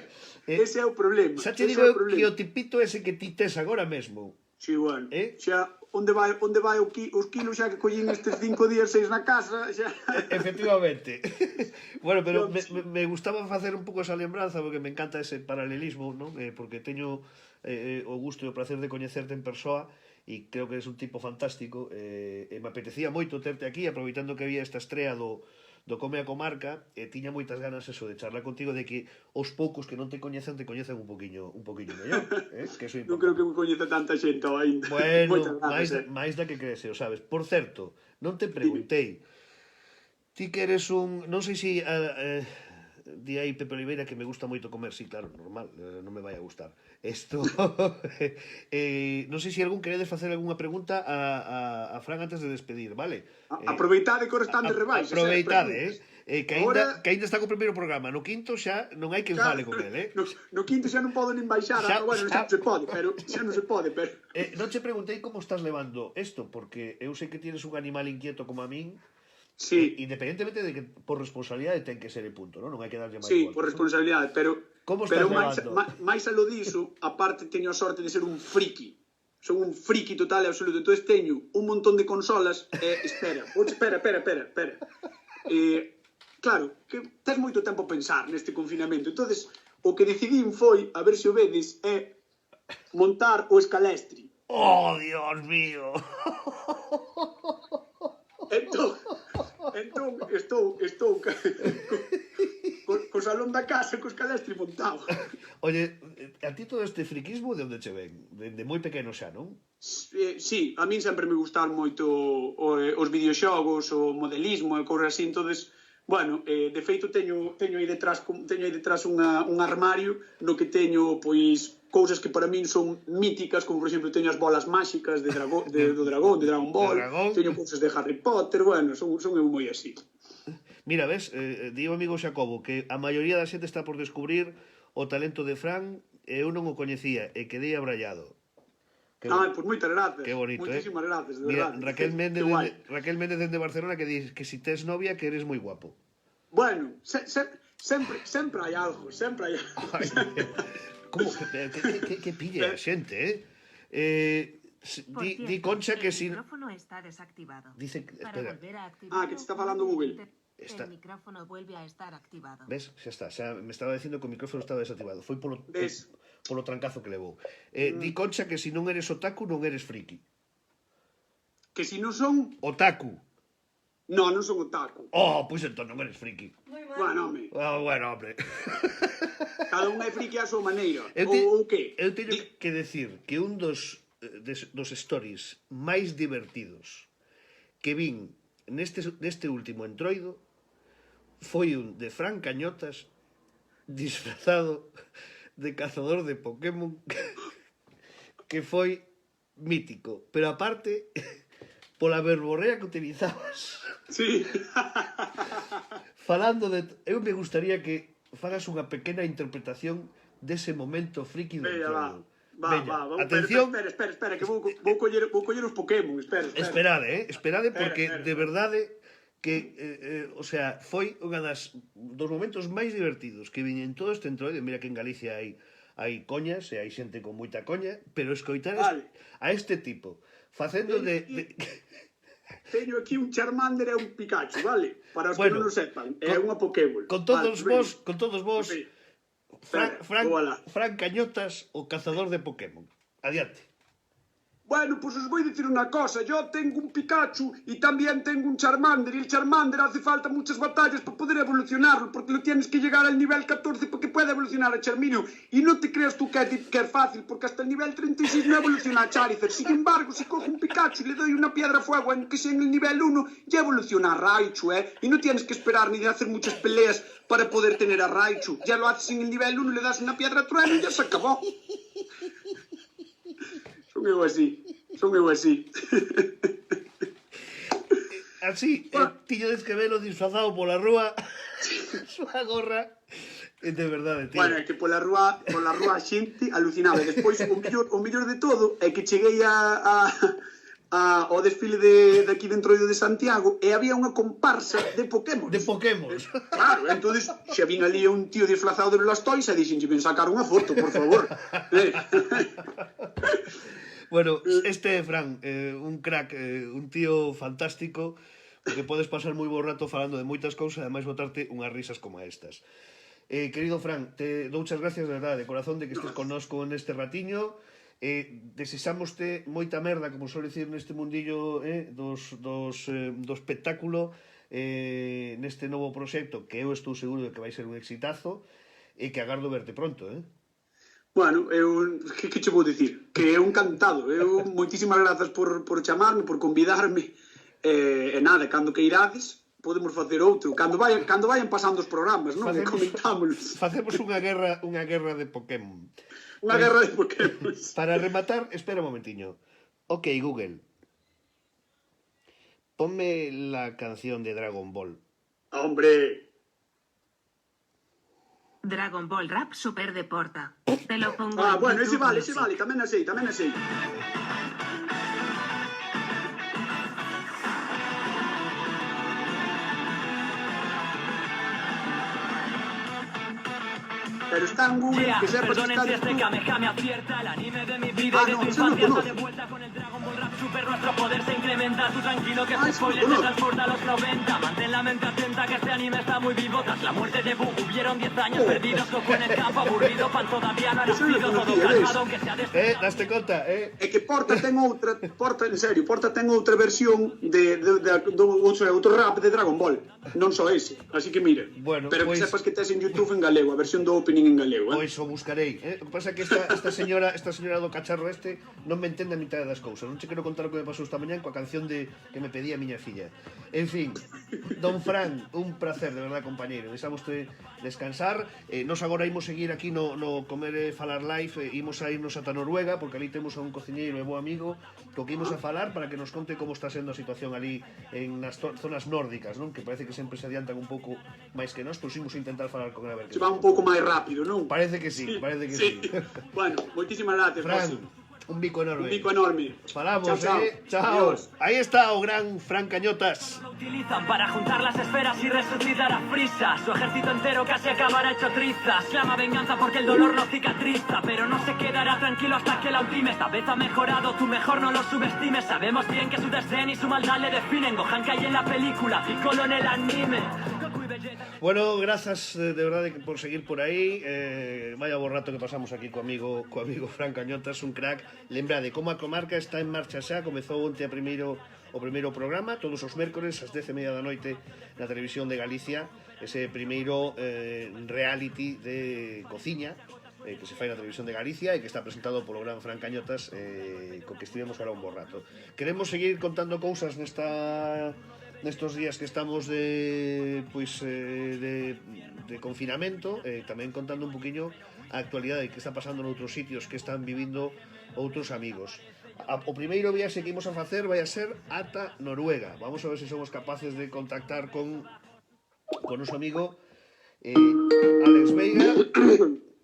ese é o problema.
Xa te digo que o tipito ese que ti tes agora mesmo.
Sí, bueno, xa onde vai os kilos xa que collín estes 5 días, 6 na casa, xa...
Efectivamente. Bueno, pero me gustaba facer un pouco esa lembranza porque me encanta ese paralelismo, non? Porque teño o gusto e o placer de coñecerte en persoa e creo que eres un tipo fantástico e me apetecía moito terte aquí aproveitando que había esta estrea do Come a Comarca e tiña moitas ganas eso de charlar contigo de que os poucos que non te coñecen un poquinho mellor, que eso é importante.
Non creo que me coñece tanta xente ainda.
Bueno, máis da que crees, o sabes. Por certo, non te preguntei, ti que eres un... Non sei se... Di aí Pepe Oliveira que me gusta moito comer, sí, claro, normal, non me vai a gustar. Isto... non sei se algún queredes facer algunha pregunta a Fran antes de despedir, vale?
Aproveitade que o restante rebaixas.
Aproveitade, que ainda está co primeiro programa. No quinto xa non hai quen fale con ele,
No quinto xa non podo nin baixar, bueno, xa non se pode, pero...
Non te preguntei como estás levando isto, porque eu sei que tienes un animal inquieto como a min.
Sí.
Independentemente de que por responsabilidade ten que ser e punto, non? Non hai que darlle máis
voltas. Sí, por responsabilidade, pero máis a lo diso, aparte teño a sorte de ser un friki. Son un friki total e absoluto. Entón teño un montón de consolas espera. Claro, que tes moito tempo a pensar neste confinamento. Entonces, o que decidín foi, a ver se o vedes, é montar o escalestri.
Oh, Dios mío!
Entón, estou co salón da casa co escalestri montado.
Oye, a ti todo este friquismo de onde che ven? De moi pequeno xa, non?
Sí, a min sempre me gustaron moito os videoxogos, o modelismo e cousas así, entonces, bueno, de feito teño aí detrás un armario no que teño, pois, cousas que para min son míticas, como por exemplo teño as bolas máxicas do dragón, de Dragon Ball, teño cousas de Harry Potter, bueno, son eu moi así.
Mira, ves, di o amigo Xacobo que a maioría da xente está por descubrir o talento de Fran e eu non o coñecía e quedei abrallado.
Pois moitas grazas.
Que bonito,
moitísimas grazas, de
verdade.
Mira,
Raquel Méndez dende Barcelona que di que si tes novia que eres moi guapo.
Bueno, sempre hai algo,
Como que pilla a xente, Di Concha que si...
El micrófono está desactivado.
Dice,
Para
espera.
volver a activarlo,
que te está falando Google.
El micrófono vuelve a estar activado.
Ves? Xa está. Xa me estaba dicindo que o micrófono estaba desactivado. Foi polo trancazo que levou. Di Concha que si non eres otaku, non eres friki.
Que si non son...
Otaku.
Non, non son otaku.
Oh, pois entón non eres friki.
Bueno, home,
Bueno, hombre.
cada un é friki a súa maneira.
Eu,
Ou que?
eu teño que decir que un dos stories máis divertidos que vin neste último entroido foi un de Fran Cañotas disfrazado de cazador de Pokémon que foi mítico, pero aparte pola verborrea que utilizabas
Sí.
falando de... Eu me gustaría que fagas unha pequena interpretación dese momento friki do
Veña, va.
entroido.
Va,
Veña,
va,
atención.
Espera, que vou coller os Pokémon, espera.
Esperade, porque
Espera.
de verdade que, o sea, foi unha dos momentos máis divertidos que vin en todo este entroido. Mira que en Galicia hai coñas e hai xente con moita coña, pero escoitar
Vale.
a este tipo facendo de
Teño aquí un Charmander e un Pikachu, vale? Para os
Bueno,
que non o sepan, é unha Pokéball.
con todos vos,
Sí.
Fran Cañotas, o cazador de Pokémon. Adiante.
Bueno, pues os voy a decir una cosa. Yo tengo un Pikachu y también tengo un Charmander. Y el Charmander hace falta muchas batallas para poder evolucionarlo, porque lo tienes que llegar al nivel 14 para que pueda evolucionar a Charmeleon. Y no te creas tú que es fácil, porque hasta el nivel 36 no evoluciona a Charizard. Sin embargo, si cojo un Pikachu y le doy una piedra a fuego, aunque sea en el nivel 1, ya evoluciona a Raichu, ¿eh? Y no tienes que esperar ni de hacer muchas peleas para poder tener a Raichu. Ya lo haces en el nivel 1, le das una piedra a trueno y ya se acabó. Son eu así.
Así, tiñades que velo disfrazado pola rúa, súa gorra, de verdade, tío.
Bueno, é que pola rúa a xente alucinaba. E despois, o mellor de todo é que cheguei ao desfile de aquí dentro de Santiago e había unha comparsa de Pokémon.
De Pokémon.
Claro, entonces xa vin ali un tío disfrazado de Blastoise e dixenche, ven sacar unha foto, por favor.
Bueno, este é Fran, un crack, un tío fantástico, que podes pasar moi bo rato falando de moitas cousas e ademais botarte unhas risas como estas. Querido Fran, te dou muchas gracias de verdade, de corazón, de que estés connosco neste ratiño. Desexámoste moita merda, como suele dicir neste mundillo do espectáculo, neste novo proxecto, que eu estou seguro de que vai ser un exitazo, e que agardo verte pronto,
Bueno, que che vou dicir? Que eu encantado. Moitísimas grazas por chamarme, por convidarme. E nada, cando que irades, podemos facer outro. Cando vayan pasando os programas, non? Comentámonos.
Facemos unha guerra de Pokémon.
Unha guerra de Pokémon.
Para rematar, espera un momentiño. Ok, Google. Ponme la canción de Dragon Ball.
Hombre...
Dragon Ball Rap Super Deporta. Te lo pongo en
bueno, ese
YouTube
vale,
Music.
tamén a sei. Pero está en Google, que sepas que está en
este Kamehame acierta el anime de mi vida y de tu infancia está de vuelta con el Dragon Ball Rap Super. Nuestro poder se incrementa, tú tranquilo que este spoiler te transporta a los 90. Mantén la mente atenta que este anime está muy vivo. Tras la muerte de Buu hubieron 10 años perdidos. Goku en el campo aburrido, Pan todavía no ha nacido. Todo calmado aunque sea de...
Daste conta,
É que Porta ten outra versión de outro rap de Dragon Ball. Non só ese, así que mira.
Bueno,
pero
pues...
que sepas que tes en YouTube en galego, a versión do opening en galego,
Pois o buscarei. O que pasa é que esta señora do cacharro non me entende a mitad das cousas. Non che quero contar o que me pasou esta mañán coa canción que me pedía a miña filla. En fin, don Fran, un placer, de verdade, compañeiro. Deixámoste descansar. Nos agora imos seguir aquí no Comer e Falar Live. Imos a irnos ata Noruega, porque ali temos a un cociñeiro e bo amigo co que imos a falar para que nos conte como está sendo a situación ali nas zonas nórdicas, non? Que parece que sempre se adiantan un pouco máis que nós, pois imos a intentar falar con ela.
Se va un pouco máis rápido, non?
Parece que sí, parece que sí.
Bueno, moitísimas gracias,
Fran, un bico enorme.
Un bico enorme.
Falamos,
chao.
Chao.
Adiós.
Ahí está o gran Fran Cañotas.
Lo utilizan para juntar las esferas y resucitar a Frieza. Su ejército entero casi acabará hecho trizas. Clama venganza porque el dolor no cicatriza, pero no se quedará tranquilo hasta que la ultime. Esta vez ha mejorado, tú mejor no lo subestimes. Sabemos bien que su desdén y su maldad le definen. Gohan cae en la película, Piccolo en el anime.
Bueno, grazas de verdade por seguir por aí. Vaya bo rato que pasamos aquí co amigo Fran Cañotas, un crack. Lembrade, como a comarca está en marcha xa, comezou onte a primeiro o primeiro programa, todos os mércores ás 10:30 da noite na televisión de Galicia, ese primeiro reality de cociña que se fai na televisión de Galicia e que está presentado polo gran Fran Cañotas, co que estivemos ahora un bo rato. Queremos seguir contando cousas nestos días que estamos de confinamento, tamén contando un poquinho a actualidade que está pasando noutros sitios que están vivindo outros amigos. O primeiro viaxe que imos a facer vai a ser ata Noruega. Vamos a ver se somos capaces de contactar con noso amigo Alex Veiga.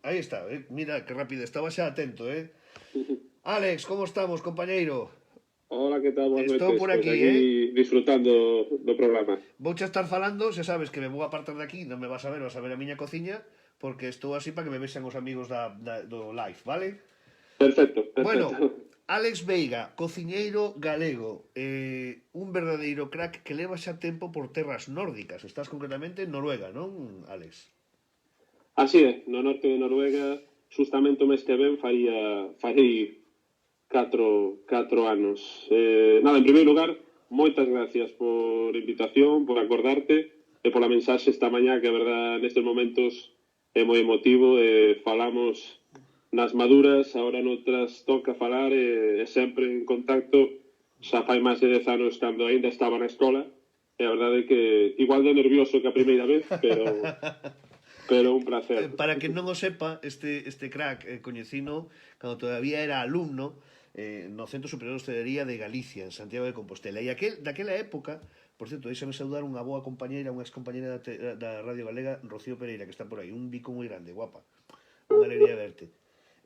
Aí está, mira que rápido, estaba xa atento, Alex, como estamos, compañeiro?
Hola, que tal? Boas
Estou
noites.
por aquí,
disfrutando do programa.
Vouche estar falando, se sabes que me vou apartar de aquí, non me vas a ver a miña cociña, porque estou así para que me vexan os amigos do live, vale?
Perfecto.
Bueno, Alex Veiga, cociñeiro galego, un verdadeiro crack que leva xa tempo por terras nórdicas. Estás concretamente en Noruega, non, Alex?
Así é, no norte de Noruega, justamente o mes que ven farei 4 anos. Nada, en primeiro lugar, moitas gracias por invitación, por acordarte e pola mensaxe esta mañá, que a verdad nestes momentos é moi emotivo, falamos nas maduras, agora noutras toca falar e sempre en contacto, xa fai máis de 10 anos cando aínda estaba na escola, e a verdade é que igual de nervioso que a primeira vez, pero un placer.
Para que non o sepa, este crack coñecino cando todavía era alumno no Centro Superior de Hostelería de Galicia, en Santiago de Compostela, e daquela época, por certo, deixame saudar unha boa compañeira, unha excompañeira da Radio Galega, Rocío Pereira, que está por aí, un bico moi grande, guapa, unha alegría verte.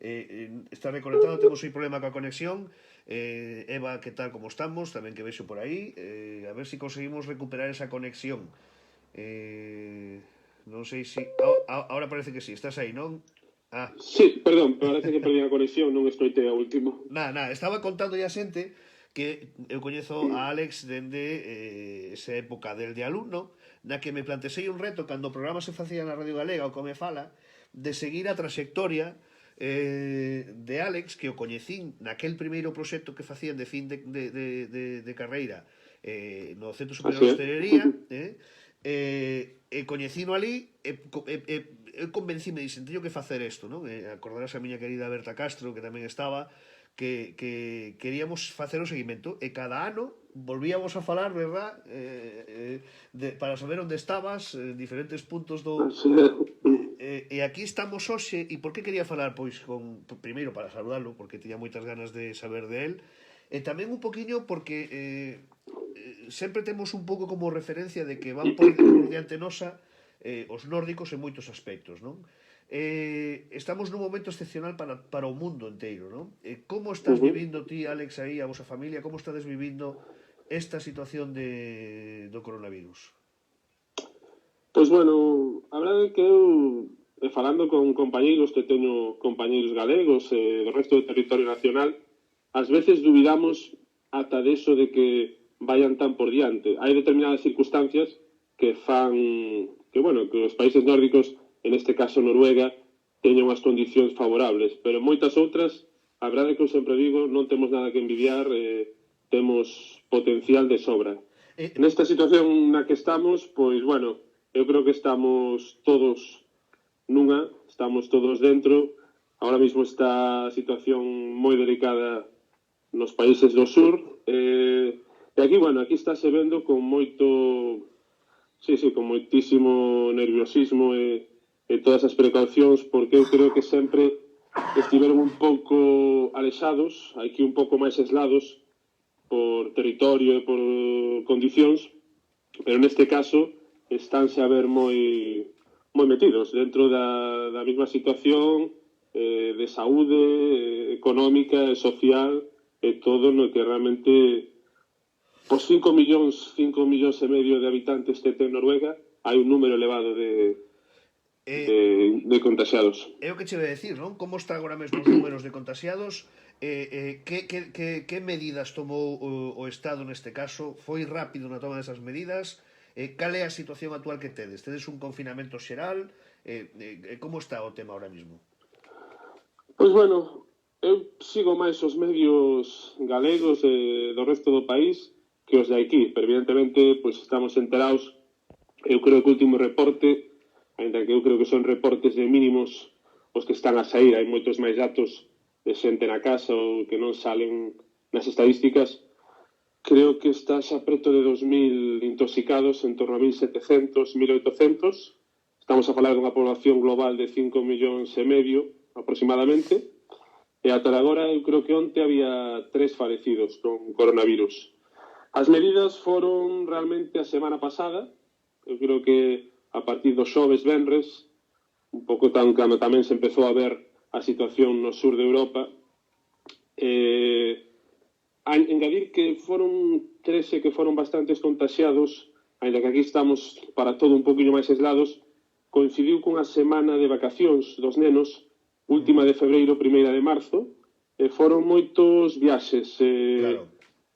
Está reconectado, temos aí problema coa conexión. Eva, que tal, como estamos? Tamén que vexo por aí, a ver se conseguimos recuperar esa conexión. Non sei se... Ahora parece que sí, estás aí, non?
Sí, perdón, parece que perdí a conexión, non escoitei a último.
Nada, estaba contando a xente que eu coñezo a Alex dende esa época del de alumno, na que me plantexei un reto cando o programa se facía na Radio Galega, o Come Fala, de seguir a trayectoria de Alex, que o coñecín naquel primeiro proxecto que facían de fin de carreira no Centro Superior de Hostelería, coñecino ali, eu convencime, dixen, teño que facer isto, non? Acordarás a miña querida Berta Castro, que tamén estaba, que queríamos facer o seguimento, e cada ano volvíamos a falar, verdad, para saber onde estabas, diferentes puntos do... E aquí estamos hoxe, e por que quería falar? Pois, primeiro, para saludarlo, porque tiña moitas ganas de saber de él, e tamén un poquinho porque sempre temos un pouco como referencia de que van por diante nosa os nórdicos en moitos aspectos, non? Estamos nun momento excepcional para o mundo inteiro, non? Como estás vivindo ti, Alex, aí, a vosa familia, como estades vivindo esta situación do coronavirus?
Pois, bueno, a verdade é que eu, falando con compañeiros, que teño compañeiros galegos do resto do territorio nacional, ás veces dubidamos ata deso de que vayan tan por diante. Hai determinadas circunstancias que fan que os países nórdicos, en este caso Noruega, teñen unhas condicións favorables, pero moitas outras, a verdade é que eu sempre digo, non temos nada que envidiar, temos potencial de sobra. Nesta situación na que estamos, pois, bueno, eu creo que estamos todos nunha, estamos todos dentro. Ahora mismo está a situación moi delicada nos países do sur, e aquí, bueno, aquí estáse vendo con moito, con moitísimo nerviosismo e todas as precaucións, porque eu creo que sempre estiveron un pouco alexados, aquí un pouco máis aislados por territorio e por condicións, pero neste caso estánse a ver moi metidos dentro da mesma situación de saúde económica e social e todo no que realmente os 5 millóns e medio de habitantes que ten Noruega, hai un número elevado de contagiados.
É o que che ve decir, non? Como está agora mesmo os números de contagiados? Que medidas tomou o Estado neste caso? Foi rápido na toma desas medidas? Cal é a situación actual que tedes? Tedes un confinamento xeral? Como está o tema ahora mesmo?
Pois, bueno, eu sigo máis os medios galegos do resto do país os de aquí, pero evidentemente pois estamos enterados. Eu creo que o último reporte, ainda que eu creo que son reportes de mínimos os que están a sair, hai moitos máis datos de xente na casa ou que non salen nas estadísticas, creo que está xa preto de 2.000 intoxicados, en torno a 1.700, 1.800. Estamos a falar dunha población global de 5 millóns e medio, aproximadamente, e ata agora eu creo que onte había 3 falecidos con coronavirus. As medidas foron realmente a semana pasada, eu creo que a partir do xoves, venres, un pouco tan cando tamén se empezou a ver a situación no sur de Europa, a engadir que foron 13 que foron bastantes contaxiados, ainda que aquí estamos para todo un poquinho máis aislados, coincidiu cunha semana de vacacións dos nenos, última de febreiro, primeira de marzo, e foron moitos viaxes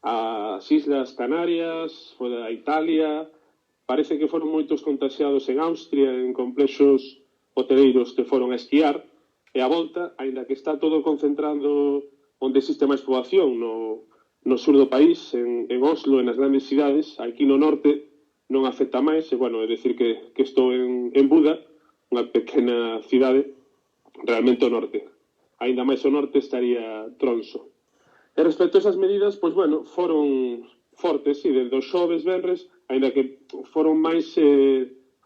ás Islas Canarias, fora a Italia. Parece que foron moitos contaxiados en Austria, en complexos hoteleiros que foron a esquiar, e a volta, aínda que está todo concentrando onde existe máis poboación, no sur do país, en Oslo, en as grandes cidades, aquí no norte non afecta máis, e, bueno, é dicir que estou en Buda, unha pequena cidade, realmente ao norte. Aínda máis ao norte estaría Tronso. E respecto a esas medidas, pois, bueno, foron fortes, sí, desde os xoves, venres, aínda que foron máis,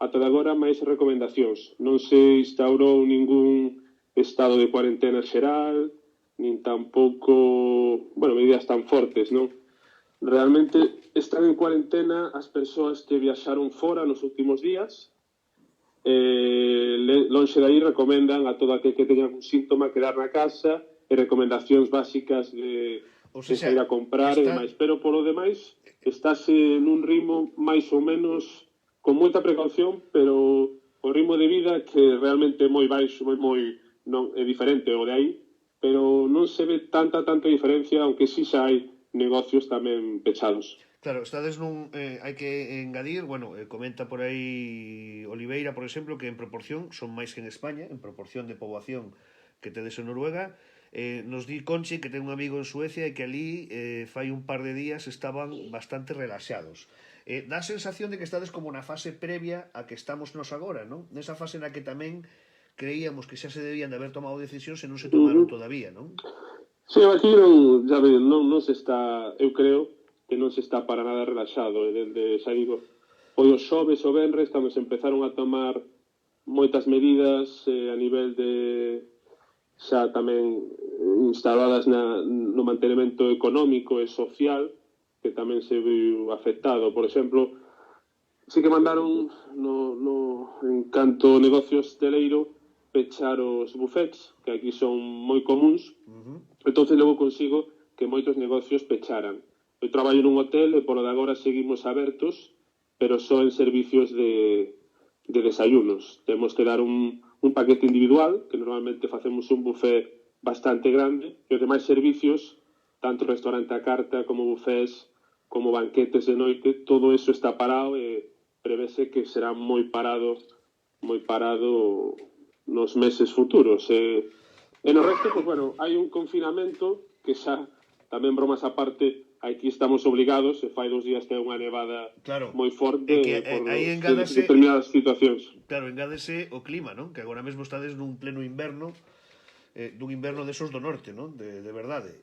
ata de agora, máis recomendacións. Non se instaurou ningún estado de cuarentena xeral, nin tampouco, bueno, medidas tan fortes, non? Realmente están en cuarentena as persoas que viaxaron fora nos últimos días. Lonxe de aí recomendan a todo aquel que teña algún síntoma quedar na casa, e recomendacións básicas de sair a comprar e demais. Pero, polo demais, estáse nun ritmo máis ou menos con moita precaución, pero o ritmo de vida que realmente é moi baixo, moi non é diferente o de aí, pero non se ve tanta diferencia, aunque sí xa hai negocios tamén pechados.
Claro, estades nun... hai que engadir, bueno, comenta por aí Oliveira, por exemplo, que en proporción son máis que en España, en proporción de poboación que tedes en Noruega. Nos di Conchi que ten un amigo en Suecia e que ali fai un par de días estaban bastante relaxados. Dá a sensación de que estades como na fase previa a que estamos nos agora, non? Nesa fase na que tamén creíamos que xa se debían de haber tomado decisións e non se tomaron todavía, non?
Sí, aquí non, ya ven, non se está, eu creo que non se está para nada relaxado, desde, xa digo, os xoves o venres cando se empezaron a tomar moitas medidas a nivel de xa tamén instaladas no mantenimento económico e social, que tamén se viu afectado. Por exemplo, sí que mandaron en canto negocios hosteleiro pechar os bufets, que aquí son moi comuns. Entonces logo consigo que moitos negocios pecharan. Eu traballo nun hotel e polo de agora seguimos abertos, pero só en servicios de desayunos. Temos que dar un paquete individual, que normalmente facemos un buffet bastante grande, e os demais servicios, tanto restaurante a carta como bufés, como banquetes de noite, todo eso está parado e prevese que será moi parado nos meses futuros. E no resto, pues, bueno, hai un confinamento que xa, tamén bromas aparte, aquí estamos obligados, e fai 2 días que hai unha nevada moi forte por determinadas situacións.
Claro, engádese o clima, non? Que agora mesmo estades nun pleno inverno, dun inverno desos do norte, non? De verdade.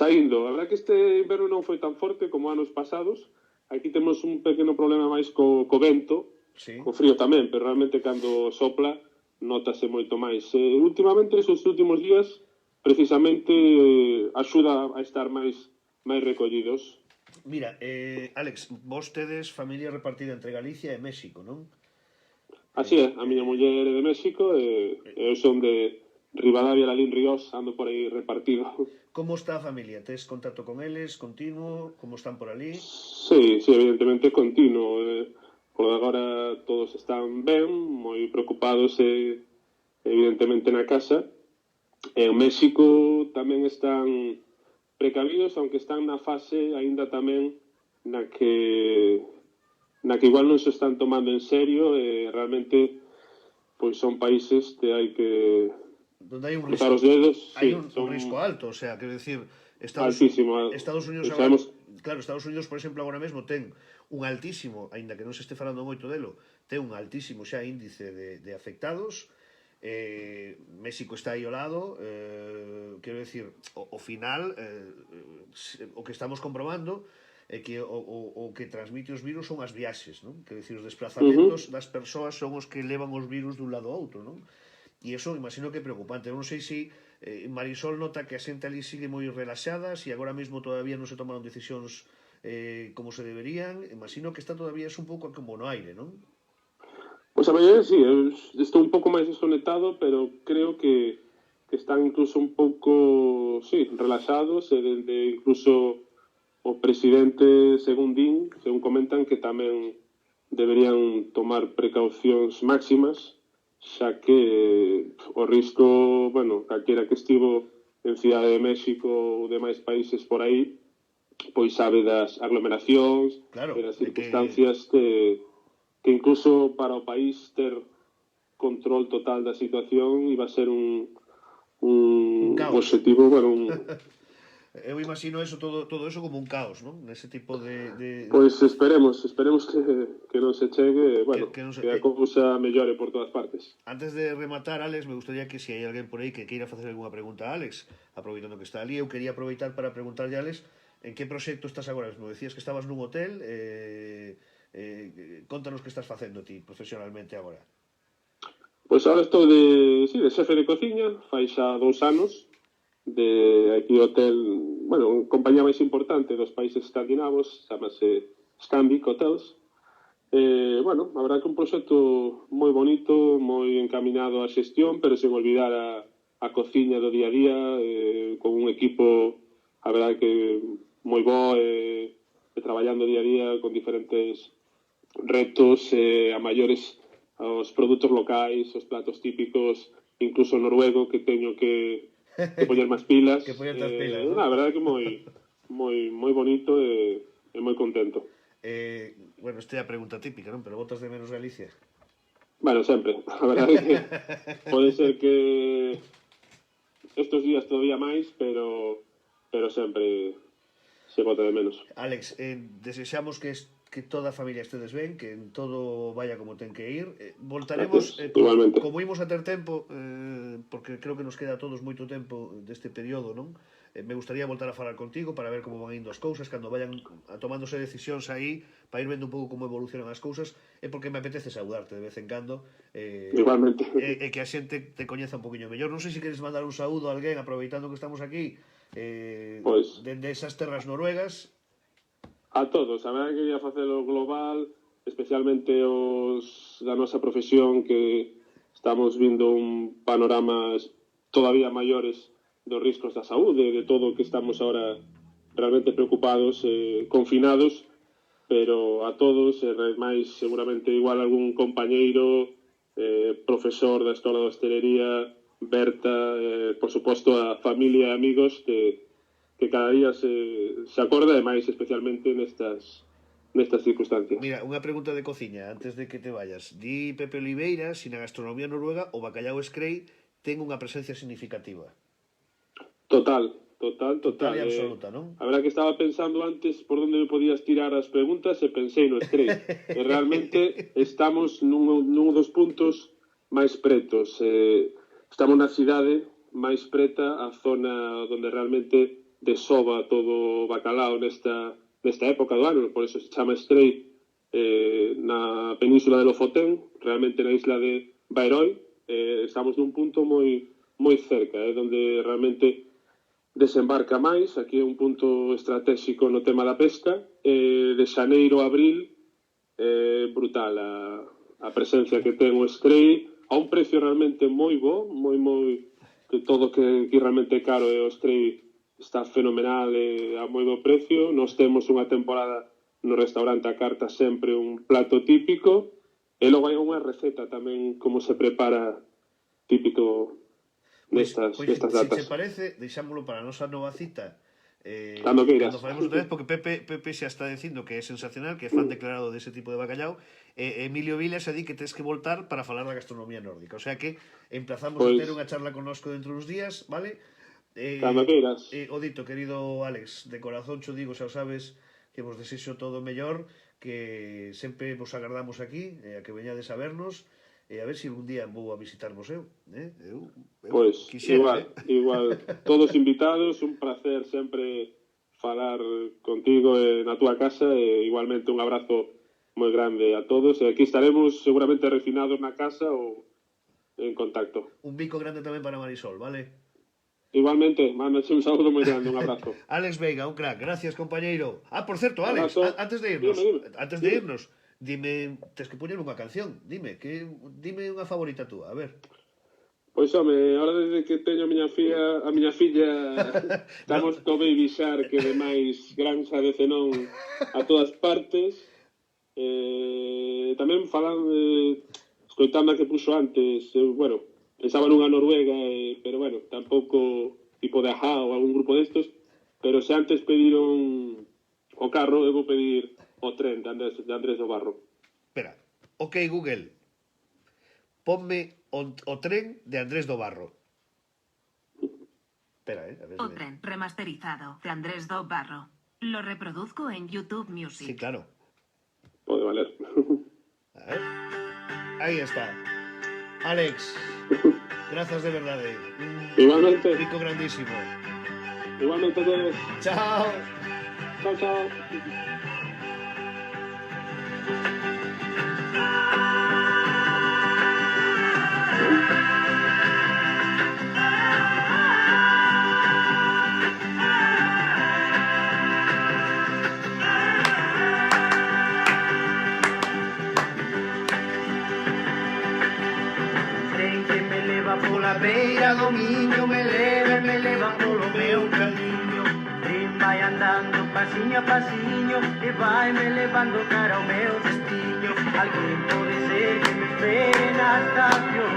Saindo, a verdad que este inverno non foi tan forte como anos pasados. Aquí temos un pequeno problema máis co vento, co frío tamén, pero realmente cando sopla notase moito máis. Últimamente, esos últimos días, precisamente, axuda a estar máis recollidos.
Mira, Alex, vos tedes familia repartida entre Galicia e México, non?
Así é, a miña muller é de México e eu son de Rivadavia, Lalín, Ríos, ando por aí repartido.
Como está a familia? Tes contacto con eles, continuo? Como están por ali?
Sí, evidentemente continuo. Por agora todos están ben, moi preocupados evidentemente na casa. En México tamén están precavidos, aunque están na fase aínda tamén na que igual non se están tomando en serio, e realmente pois son países que hai que
donde hai un
cruzar os dedos.
Hai un risco alto, o sea, quero decir, Estados
Unidos
claro, Estados Unidos, por exemplo, agora mesmo ten un altísimo, aínda que non se este falando moito delo, ten un altísimo xa índice de afectados. México está aí ao lado, quero decir, ao final o que estamos comprobando é que o que transmite os virus son as viaxes, non? Quero decir, os desplazamentos das persoas son os que levan os virus dun lado a outro, non? E iso imagino que é preocupante. Eu non sei se Marisol nota que a xente ali sigue moi relaxada, se agora mesmo todavía non se tomaron decisións como se deberían. Imagino que está todavía un pouco como no aire, non?
Pois a maioría sí, eu estou un pouco máis desconectado, pero creo que están incluso un pouco, sí, relaxados, e dende incluso o presidente, según comentan, que tamén deberían tomar precaucións máximas, xa que o risco, bueno, calquera que estivo en Cidade de México ou demais países por aí, pois sabe das aglomeracións,
claro,
e das circunstancias que incluso para o país ter control total da situación iba a ser un objetivo, bueno,
Eu imagino eso, todo eso como un caos, non? Nese tipo de...
Pois esperemos que non se chegue, bueno, que a cousa mellore por todas partes.
Antes de rematar, Alex, me gustaría que se hai alguén por aí que queira facer alguna pregunta a Alex, aproveitando que está ali, eu quería aproveitar para preguntarlle a Alex en que proxecto estás agora mesmo. Decías que estabas nun hotel, contanos que estás facendo ti profesionalmente agora.
Pois agora estou de xefe de cociña, fai xa 2 anos, de aquí o hotel, bueno, compañía máis importante dos países escandinavos, chamase Scandic Hotels. Bueno, a verdade que un proxecto moi bonito, moi encaminado á xestión, pero sen olvidar a cociña do día a día, con un equipo, a verdade que moi bo, traballando día a día con diferentes retos, a maiores aos produtos locais, os platos típicos, incluso noruego, que teño que poñer máis pilas.
Que poñer as pilas, ¿no?
A verdade que moi bonito e moi contento.
Bueno, esta é a pregunta típica, non? Pero botas de menos Galicia?
Bueno, sempre. A verdade que pode ser que estos días todavía máis, pero sempre se bota de menos.
Alex, desexamos que toda a familia estedes ben, que todo vaya como ten que ir. Voltaremos, como imos a ter tempo, porque creo que nos queda a todos moito tempo deste período, non? Me gustaría voltar a falar contigo para ver como van indo as cousas, cando vayan tomándose decisións aí, para ir vendo un pouco como evolucionan as cousas, é porque me apetece saudarte de vez en cando.
Igualmente.
E que a xente te coñeza un poquinho mellor. Non sei se queres mandar un saúdo a alguén, aproveitando que estamos aquí, dende esas terras noruegas.
A todos, a verdade que quería facelo global, especialmente os da nosa profesión, que estamos vindo un panorama todavía maiores dos riscos da saúde, de todo o que estamos ahora realmente preocupados, confinados, pero a todos, máis seguramente igual algún compañeiro, profesor da Escola de Hostelería, Berta, por suposto a familia e amigos que cada día se acorda, e máis especialmente nestas circunstancias.
Mira, unha pregunta de cociña antes de que te vayas. Di Pepe Oliveira si na gastronomía noruega o bacallau Skrei ten unha presencia significativa.
Total
e absoluta, non?
A verdade que estaba pensando antes por onde me podías tirar as preguntas e pensei no Skrei. E realmente estamos nun dos puntos máis pretos. Estamos na cidade máis preta, a zona onde realmente desova todo o bacalao nesta época do ano, por eso se chama Skrei, na península de Lofoten, realmente na isla de Værøy. Estamos nun punto moi cerca, onde realmente desembarca máis. Aquí é un punto estratégico no tema da pesca. De xaneiro a abril, brutal a presencia que ten o Skrei, a un precio realmente moi bo, moi que todo que realmente é caro, e o Skrei está fenomenal a moi bo precio. Nos temos unha temporada no restaurante a carta sempre un plato típico, e logo hai unha receta tamén como se prepara típico nestas datas.
Se parece, deixámoslo para a nosa nova cita
cando queiras.
Cando falemos outra vez, porque Pepe xa está dicindo que é sensacional, que é fan declarado dese tipo de bacallau. Emilio Vila xa di que tens que voltar para falar da gastronomía nórdica. O sea que emplazamos a ter unha charla connosco dentro dos días, vale?
Cando queiras.
O dito, querido Alex, de corazón cho digo, xa o sabes, que vos desexo todo o mellor, que sempre vos agardamos aquí, a que veñades a vernos, e a ver se un día vou a visitarvos eu.
Pois,
quixera,
igual, todos invitados, un placer sempre falar contigo na túa casa, e igualmente un abrazo moi grande a todos, e aquí estaremos seguramente refinados na casa ou en contacto.
Un bico grande tamén para Marisol, vale?
Igualmente, mándache un saúdo moi grande, un abrazo.
Alex Veiga, un crack, gracias compañeiro. Por certo, Alex,
Abrazo.
antes de irnos, dime, tes que poñer unha canción, dime unha favorita túa, a ver.
Pois, home, ahora desde que teño a miña filla estamos co Baby Shark, que demais granxa de cenón a todas partes. Tamén falando, escoitando a que puxo antes, bueno, pensaba nunha Noruega, pero bueno, tampouco tipo de Ajá ou algún grupo destos, pero se antes pediron o carro, eu vou pedir o tren de Andrés do Barro.
Espera, ok Google, ponme o tren de Andrés do Barro. Espera, a ver.
O tren remasterizado de Andrés do Barro. Lo reproduzco en YouTube Music.
Sí, claro.
Pode valer.
A ver. Ahí está. Alex, grazas de verdade.
Igualmente.
Rico grandísimo.
Igualmente a todos.
Chao.
Chao, chao.
Tren que me leva pola beira do miño, me leva polo meu camiño. Tren vai andando pasiño a pasiño e vai me levando cara ao meu destino. Alguén pode ser que me espere na estación,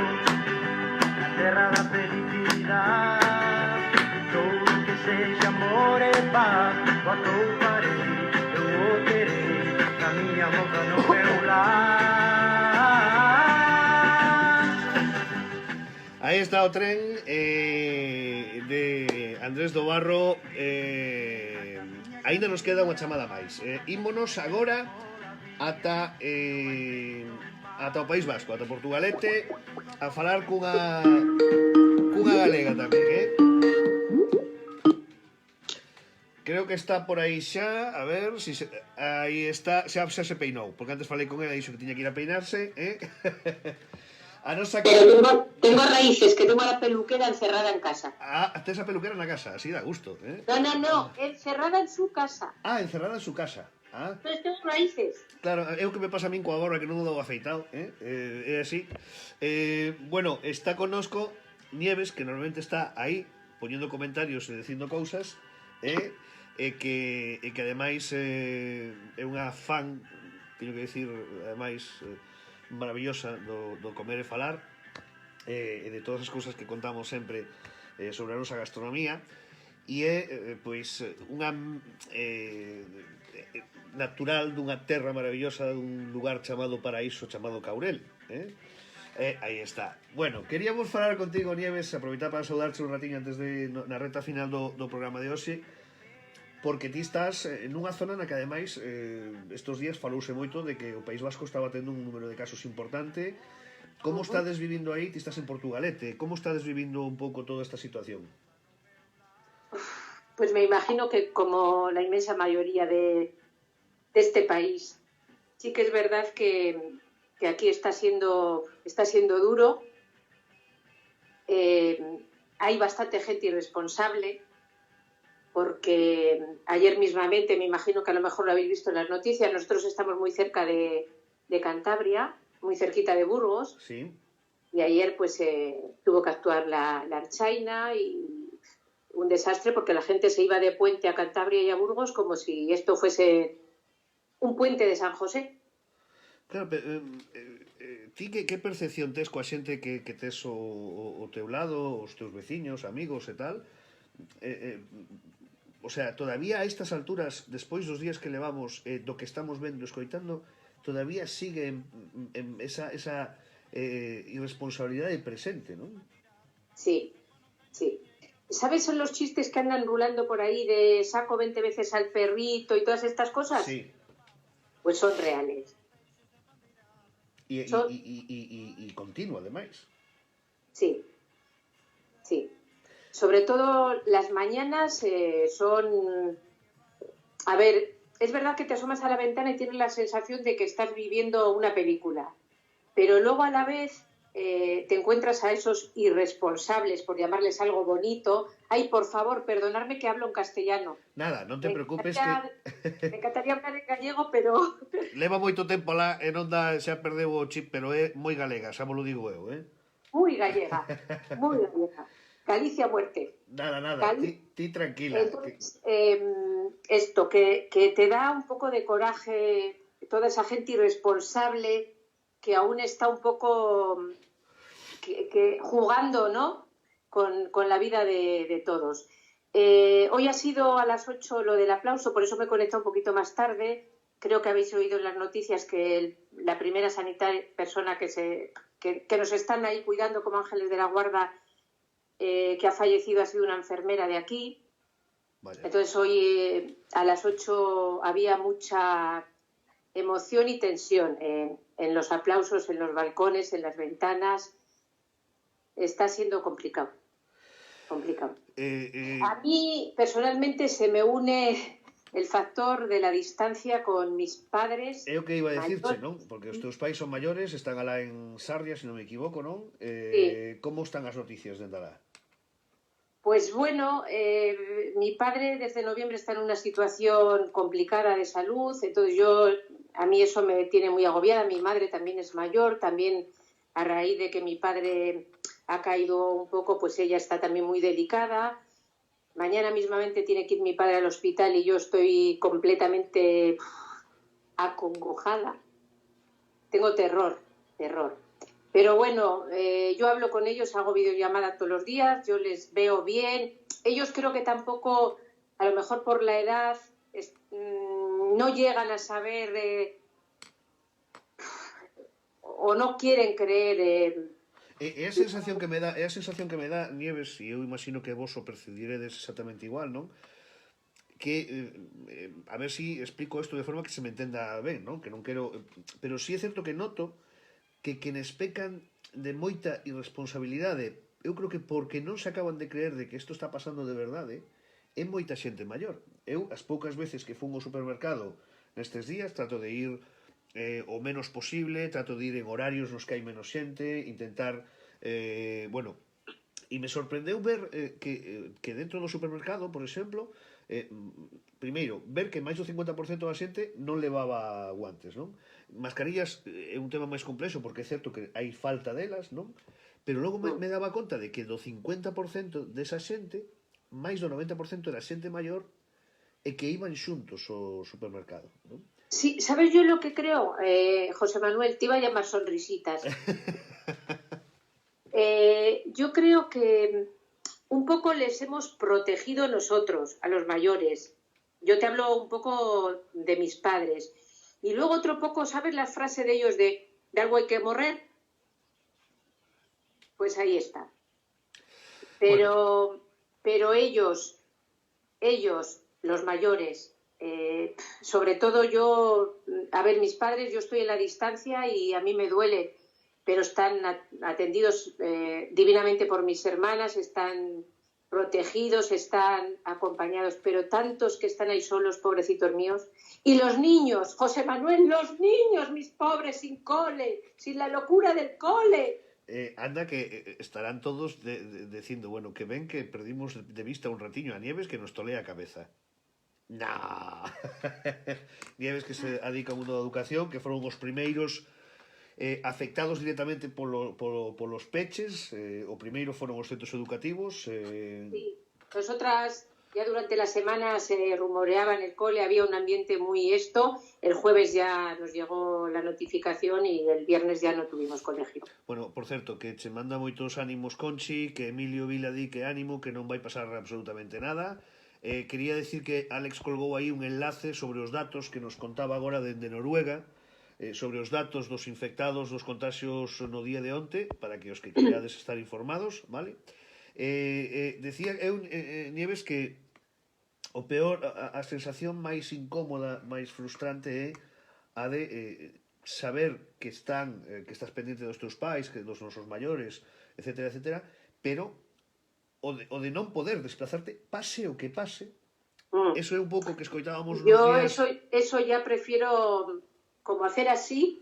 na terra da felicidade. Todo que sexa amor e paz, o atouparei, eu o terei na miña boca, no meu lar.
Aí está o tren de Andrés do Barro. Aínda nos queda unha chamada máis. Ímonos agora ata o País Vasco, ata Portugalete, a falar cunha galega tamén, Creo que está por aí xa, a ver, si aí está, xa se peinou, porque antes falei con ela e dixo que tiña que ir a peinarse, A nosa
Pero tengo raíces, que tengo a la peluquera encerrada en casa.
tes a peluquera na casa, así da gusto,
No, encerrada en su casa.
Encerrada en su casa.
Entonces tengo raíces.
Claro, é o que me pasa a min coa gorra que non o dou afeitado, é así. Bueno, está connosco Nieves, que normalmente está aí poñendo comentarios e dicindo cousas, e que ademais é unha fan, teño que dicir, ademais maravillosa do comer e falar, e de todas as cousas que contamos sempre sobre a nosa gastronomía, e é pois unha natural dunha terra maravillosa, dun lugar chamado Paraíso, chamado Caurel, aí está. Bueno, queríamos falar contigo, Nieves, aproveitar para saudarte un ratiño antes de na reta final do programa de hoxe, porque ti estás nunha zona na que ademais estos días falouse moito de que o País Vasco estaba tendo un número de casos importante. Como estades vivindo aí? Ti estás en Portugalete. Como estades vivindo un pouco toda esta situación?
Pues me imagino que como la inmensa mayoría de este país. Sí que es verdad que aquí está siendo duro. Hay bastante gente irresponsable, porque ayer mismamente, me imagino que a lo mejor lo habéis visto en las noticias, nosotros estamos muy cerca de Cantabria, muy cerquita de Burgos,
sí.
Y ayer pues tuvo que actuar la Ertzaintza y un desastre, porque la gente se iba de puente a Cantabria y a Burgos como si esto fuese un puente de San José.
Claro, ti que percepción tes coa xente que tes o teu lado, os teus veciños, amigos e tal? O sea, todavía a estas alturas, despois dos días que levamos, do que estamos vendo, escoitando, todavía sigue en esa irresponsabilidade presente, non?
Sí. ¿sabes son los chistes que andan rulando por ahí de saco 20 veces al perrito y todas estas cosas?
Sí.
Pues son reales.
E continuo, ademais.
Sí, sí. Sobre todo las mañanas son... A ver, es verdad que te asomas a la ventana y tienes la sensación de que estás viviendo una película, pero luego a la vez te encuentras a esos irresponsables, por llamarles algo bonito. Ay, por favor, perdonadme que hablo en castellano.
Nada, non te preocupes
Me encantaría hablar en gallego, pero...
Leva moito tempo lá e non dá, xa perdeu o chip, pero é moi galega, xa vos lo digo eu,
Muy gallega, muy gallega. Galicia muerte.
Nada, ti tranquila.
Entonces, esto, que te da un poco de coraje toda esa gente irresponsable que aún está un poco jugando, ¿no?, con la vida de todos. Hoy ha sido a las 8 lo del aplauso, por eso me he conectado un poquito más tarde. Creo que habéis oído en las noticias que la primera persona que nos están ahí cuidando como ángeles de la guarda, que ha fallecido, ha sido una enfermera de aquí. Vale. Entonces hoy a las 8 había mucha emoción y tensión en los aplausos, en los balcones, en las ventanas. Está siendo complicado. A mí personalmente se me une el factor de la distancia con mis padres.
É o que iba a decirche, non? Porque os teus pais son maiores, están alá en Sarria, se non me equivoco, non?
Sí.
Como están as noticias dende alá?
Pues bueno, mi padre desde noviembre está en una situación complicada de salud, entonces a mí eso me tiene muy agobiada. Mi madre también es mayor, también a raíz de que mi padre ha caído un poco, pues ella está también muy delicada. Mañana mismamente tiene que ir mi padre al hospital y yo estoy completamente acongojada. Tengo terror. Pero bueno, yo hablo con ellos, hago videollamada todos los días, yo les veo bien. Ellos creo que tampoco, a lo mejor por la edad, no llegan a saber o no quieren creer.
É a sensación que me dá, Nieves, e eu imagino que vos o percibiredes exactamente igual, non? Que, a ver si explico isto de forma que se me entenda ben, non? Que non quero... Pero sí é certo que noto que quenes pecan de moita irresponsabilidade, eu creo que porque non se acaban de creer de que isto está pasando de verdade, é moita xente maior. Eu, as poucas veces que fun ao supermercado nestes días, trato de ir o menos posible, trato de ir en horarios nos que hai menos xente, intentar, bueno, e me sorprendeu ver que dentro do supermercado, por exemplo, primeiro, ver que máis do 50% da xente non levaba guantes, non? Mascarillas é un tema máis complexo porque é certo que hai falta delas, non? Pero logo me daba conta de que do 50% desa xente, máis do 90% era xente maior e que iban xuntos ao supermercado, non?
Sí, ¿sabes yo lo que creo? José Manuel, te iba a llamar sonrisitas. Yo creo que un poco les hemos protegido nosotros, a los mayores. Yo te hablo un poco de mis padres. Y luego otro poco, ¿sabes la frase de ellos de algo hay que morrer? Pues ahí está. Pero ellos, los mayores... sobre todo yo, a ver, mis padres, yo estoy en la distancia y a mí me duele, pero están atendidos divinamente por mis hermanas, están protegidos, están acompañados, pero tantos que están ahí solos, pobrecitos míos. Y los niños, José Manuel, los niños, mis pobres, sin cole, sin la locura del cole.
Anda que estarán todos diciendo, bueno, que ven que perdimos de vista un ratiño a Nieves que nos tolea a cabeza. No. Nieves que se dedica ao mundo da educación, que foron os primeiros afectados directamente polos peches. O primeiro foron os centros educativos.
Sí, nosotras ya durante la semana se rumoreaba en el cole, había un ambiente muy el jueves ya nos llegó la notificación y el viernes ya no tuvimos colegio.
Bueno, por certo, que che manda moitos ánimos Conchi, que Emilio Vila di que ánimo, que non vai pasar absolutamente nada. Quería decir que Alex colgou aí un enlace sobre os datos que nos contaba agora dende Noruega, sobre os datos dos infectados dos contagios no día de onte, para que os que querades estar informados, vale? Decía eu, Nieves, que o peor, a sensación máis incómoda, máis frustrante é a de saber que estás pendiente dos teus pais, que dos nosos maiores, etcétera, etcétera, pero o de non poder desplazarte, pase o que pase. Eso é un pouco que escoitábamos nos
Yo
días.
eso ya prefiero como hacer así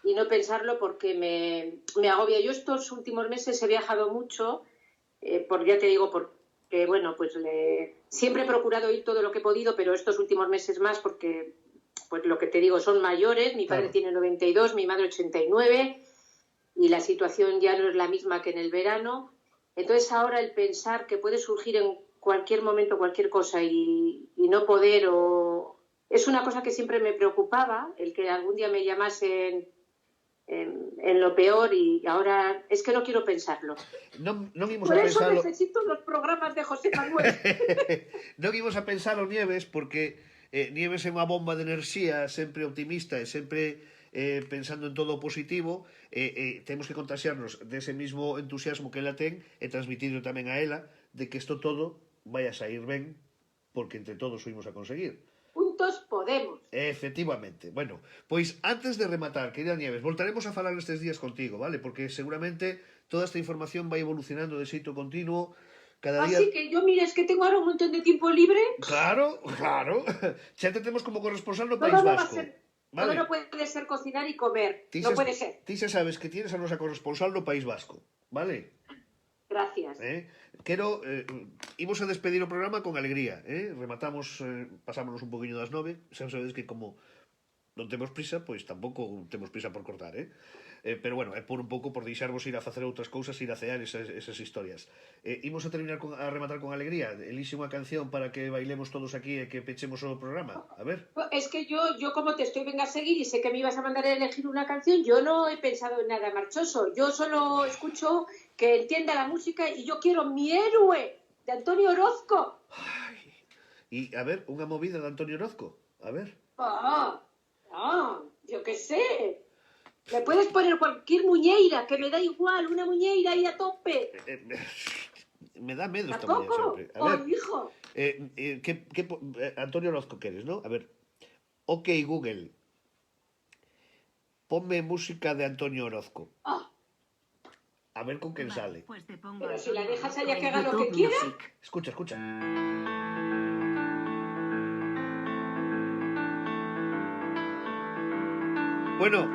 y no pensarlo porque me agobia. Yo estos últimos meses he viajado mucho, ya te digo, porque bueno, pues siempre he procurado ir todo lo que he podido, pero estos últimos meses más porque, pues lo que te digo, son mayores. Mi padre tiene 92, mi madre 89 y la situación ya no es la misma que en el verano. Entonces ahora el pensar que puede surgir en cualquier momento cualquier cosa y no poder, es una cosa que siempre me preocupaba, el que algún día me llamasen en lo peor, y ahora es que no quiero pensarlo.
Non imos
Por
a
eso
pensalo.
necesito los programas de José Manuel.
Non imos a pensalo, Nieves, porque Nieves é unha bomba de enerxía, sempre optimista e sempre pensando en todo o positivo. Temos que contaxiarnos dese mismo entusiasmo que ela ten e transmitirlo tamén a ela, de que isto todo vai a sair ben, porque entre todos o imos a conseguir.
Juntos podemos.
Efectivamente. Bueno, pois antes de rematar, querida Nieves, voltaremos a falar estes días contigo, vale? Porque seguramente toda esta información vai evolucionando de xeito continuo. Cada día...
Así que yo, mira, es que tengo ahora un montón de tiempo libre.
Claro. Xa te temos como corresponsal no
Todo
País
no va a
Vasco.
ser,
Vale.
todo no puede ser cocinar y comer. No puede ser.
Ti xa sabes que tienes a nosa corresponsal no País Vasco, vale?
Gracias.
Imos a despedir o programa con alegría, rematamos, pasámonos un poquinho das 9, xa sabedes que como non temos prisa, pois tampouco temos prisa por cortar, pero bueno, é por un pouco por deixarvos ir a facer outras cousas, ir a cear esas historias. Imos a rematar con alegría. Elixe unha canción para que bailemos todos aquí e que pechemos o programa, a ver.
Es que yo como te estoy venga a seguir y sé que me ibas a mandar a elegir una canción, yo no he pensado en nada marchoso. Yo solo escucho que entienda la música y yo quiero Mi héroe, de Antonio Orozco.
Y, a ver, unha movida de Antonio Orozco, a ver.
Yo qué sé. Me puedes poner cualquier muñeira, que me da igual, una muñeira ahí a tope.
Me da medo esta
¿Tampoco?
muñeira sempre. A ver,
hijo.
Antonio Orozco queres, ¿no? A ver, ok, Google, ponme música de Antonio Orozco. A ver con quién sale.
Pues te pongo
Pero si la
Antonio
dejas
Orozco
allá que
en
haga lo que
YouTube
quiera.
Music.
Escucha. Bueno,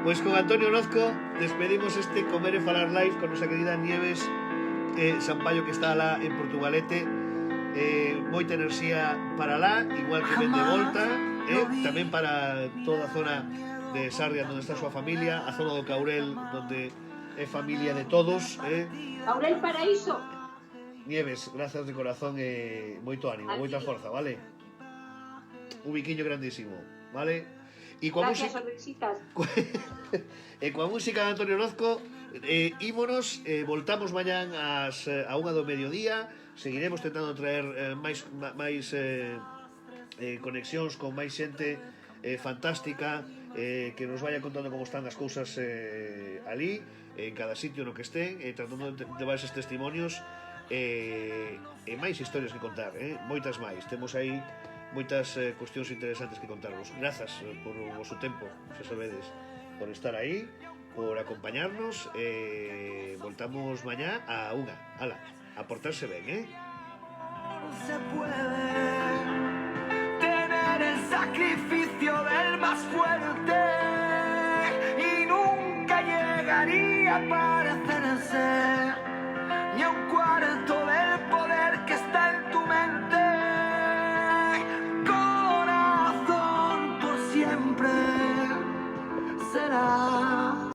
pues con Antonio Orozco despedimos este Comer e Falar Live con nuestra querida Nieves Sampaio, que está lá en Portugalete. Moita enerxía para lá, igual que ven de volta, tamén para toda a zona de Sarria onde está a súa familia, a zona do Caurel onde é familia de todos.
Caurel Paraíso.
Nieves, grazas de corazón e moito ánimo, moita forza, vale? Un biquiño grandísimo, vale? E coa
Gracias, sonrisitas.
E coa música de Antonio Orozco ímonos, voltamos mañán a 1 do mediodía. Seguiremos tentando traer máis conexións con máis xente fantástica, que nos vaya contando como están as cousas ali, en cada sitio no que estén, tratando de levar eses testimonios e máis historias que contar, moitas máis. Temos aí moitas cuestións interesantes que contarvos. Grazas por o vosso tempo, xa sabedes, por estar aí, por acompañarnos. Voltamos mañá a 1. Ala, a portarse ben,
No se puede tener el sacrificio del más fuerte y nunca llegaría a parecerse ni a un cuarto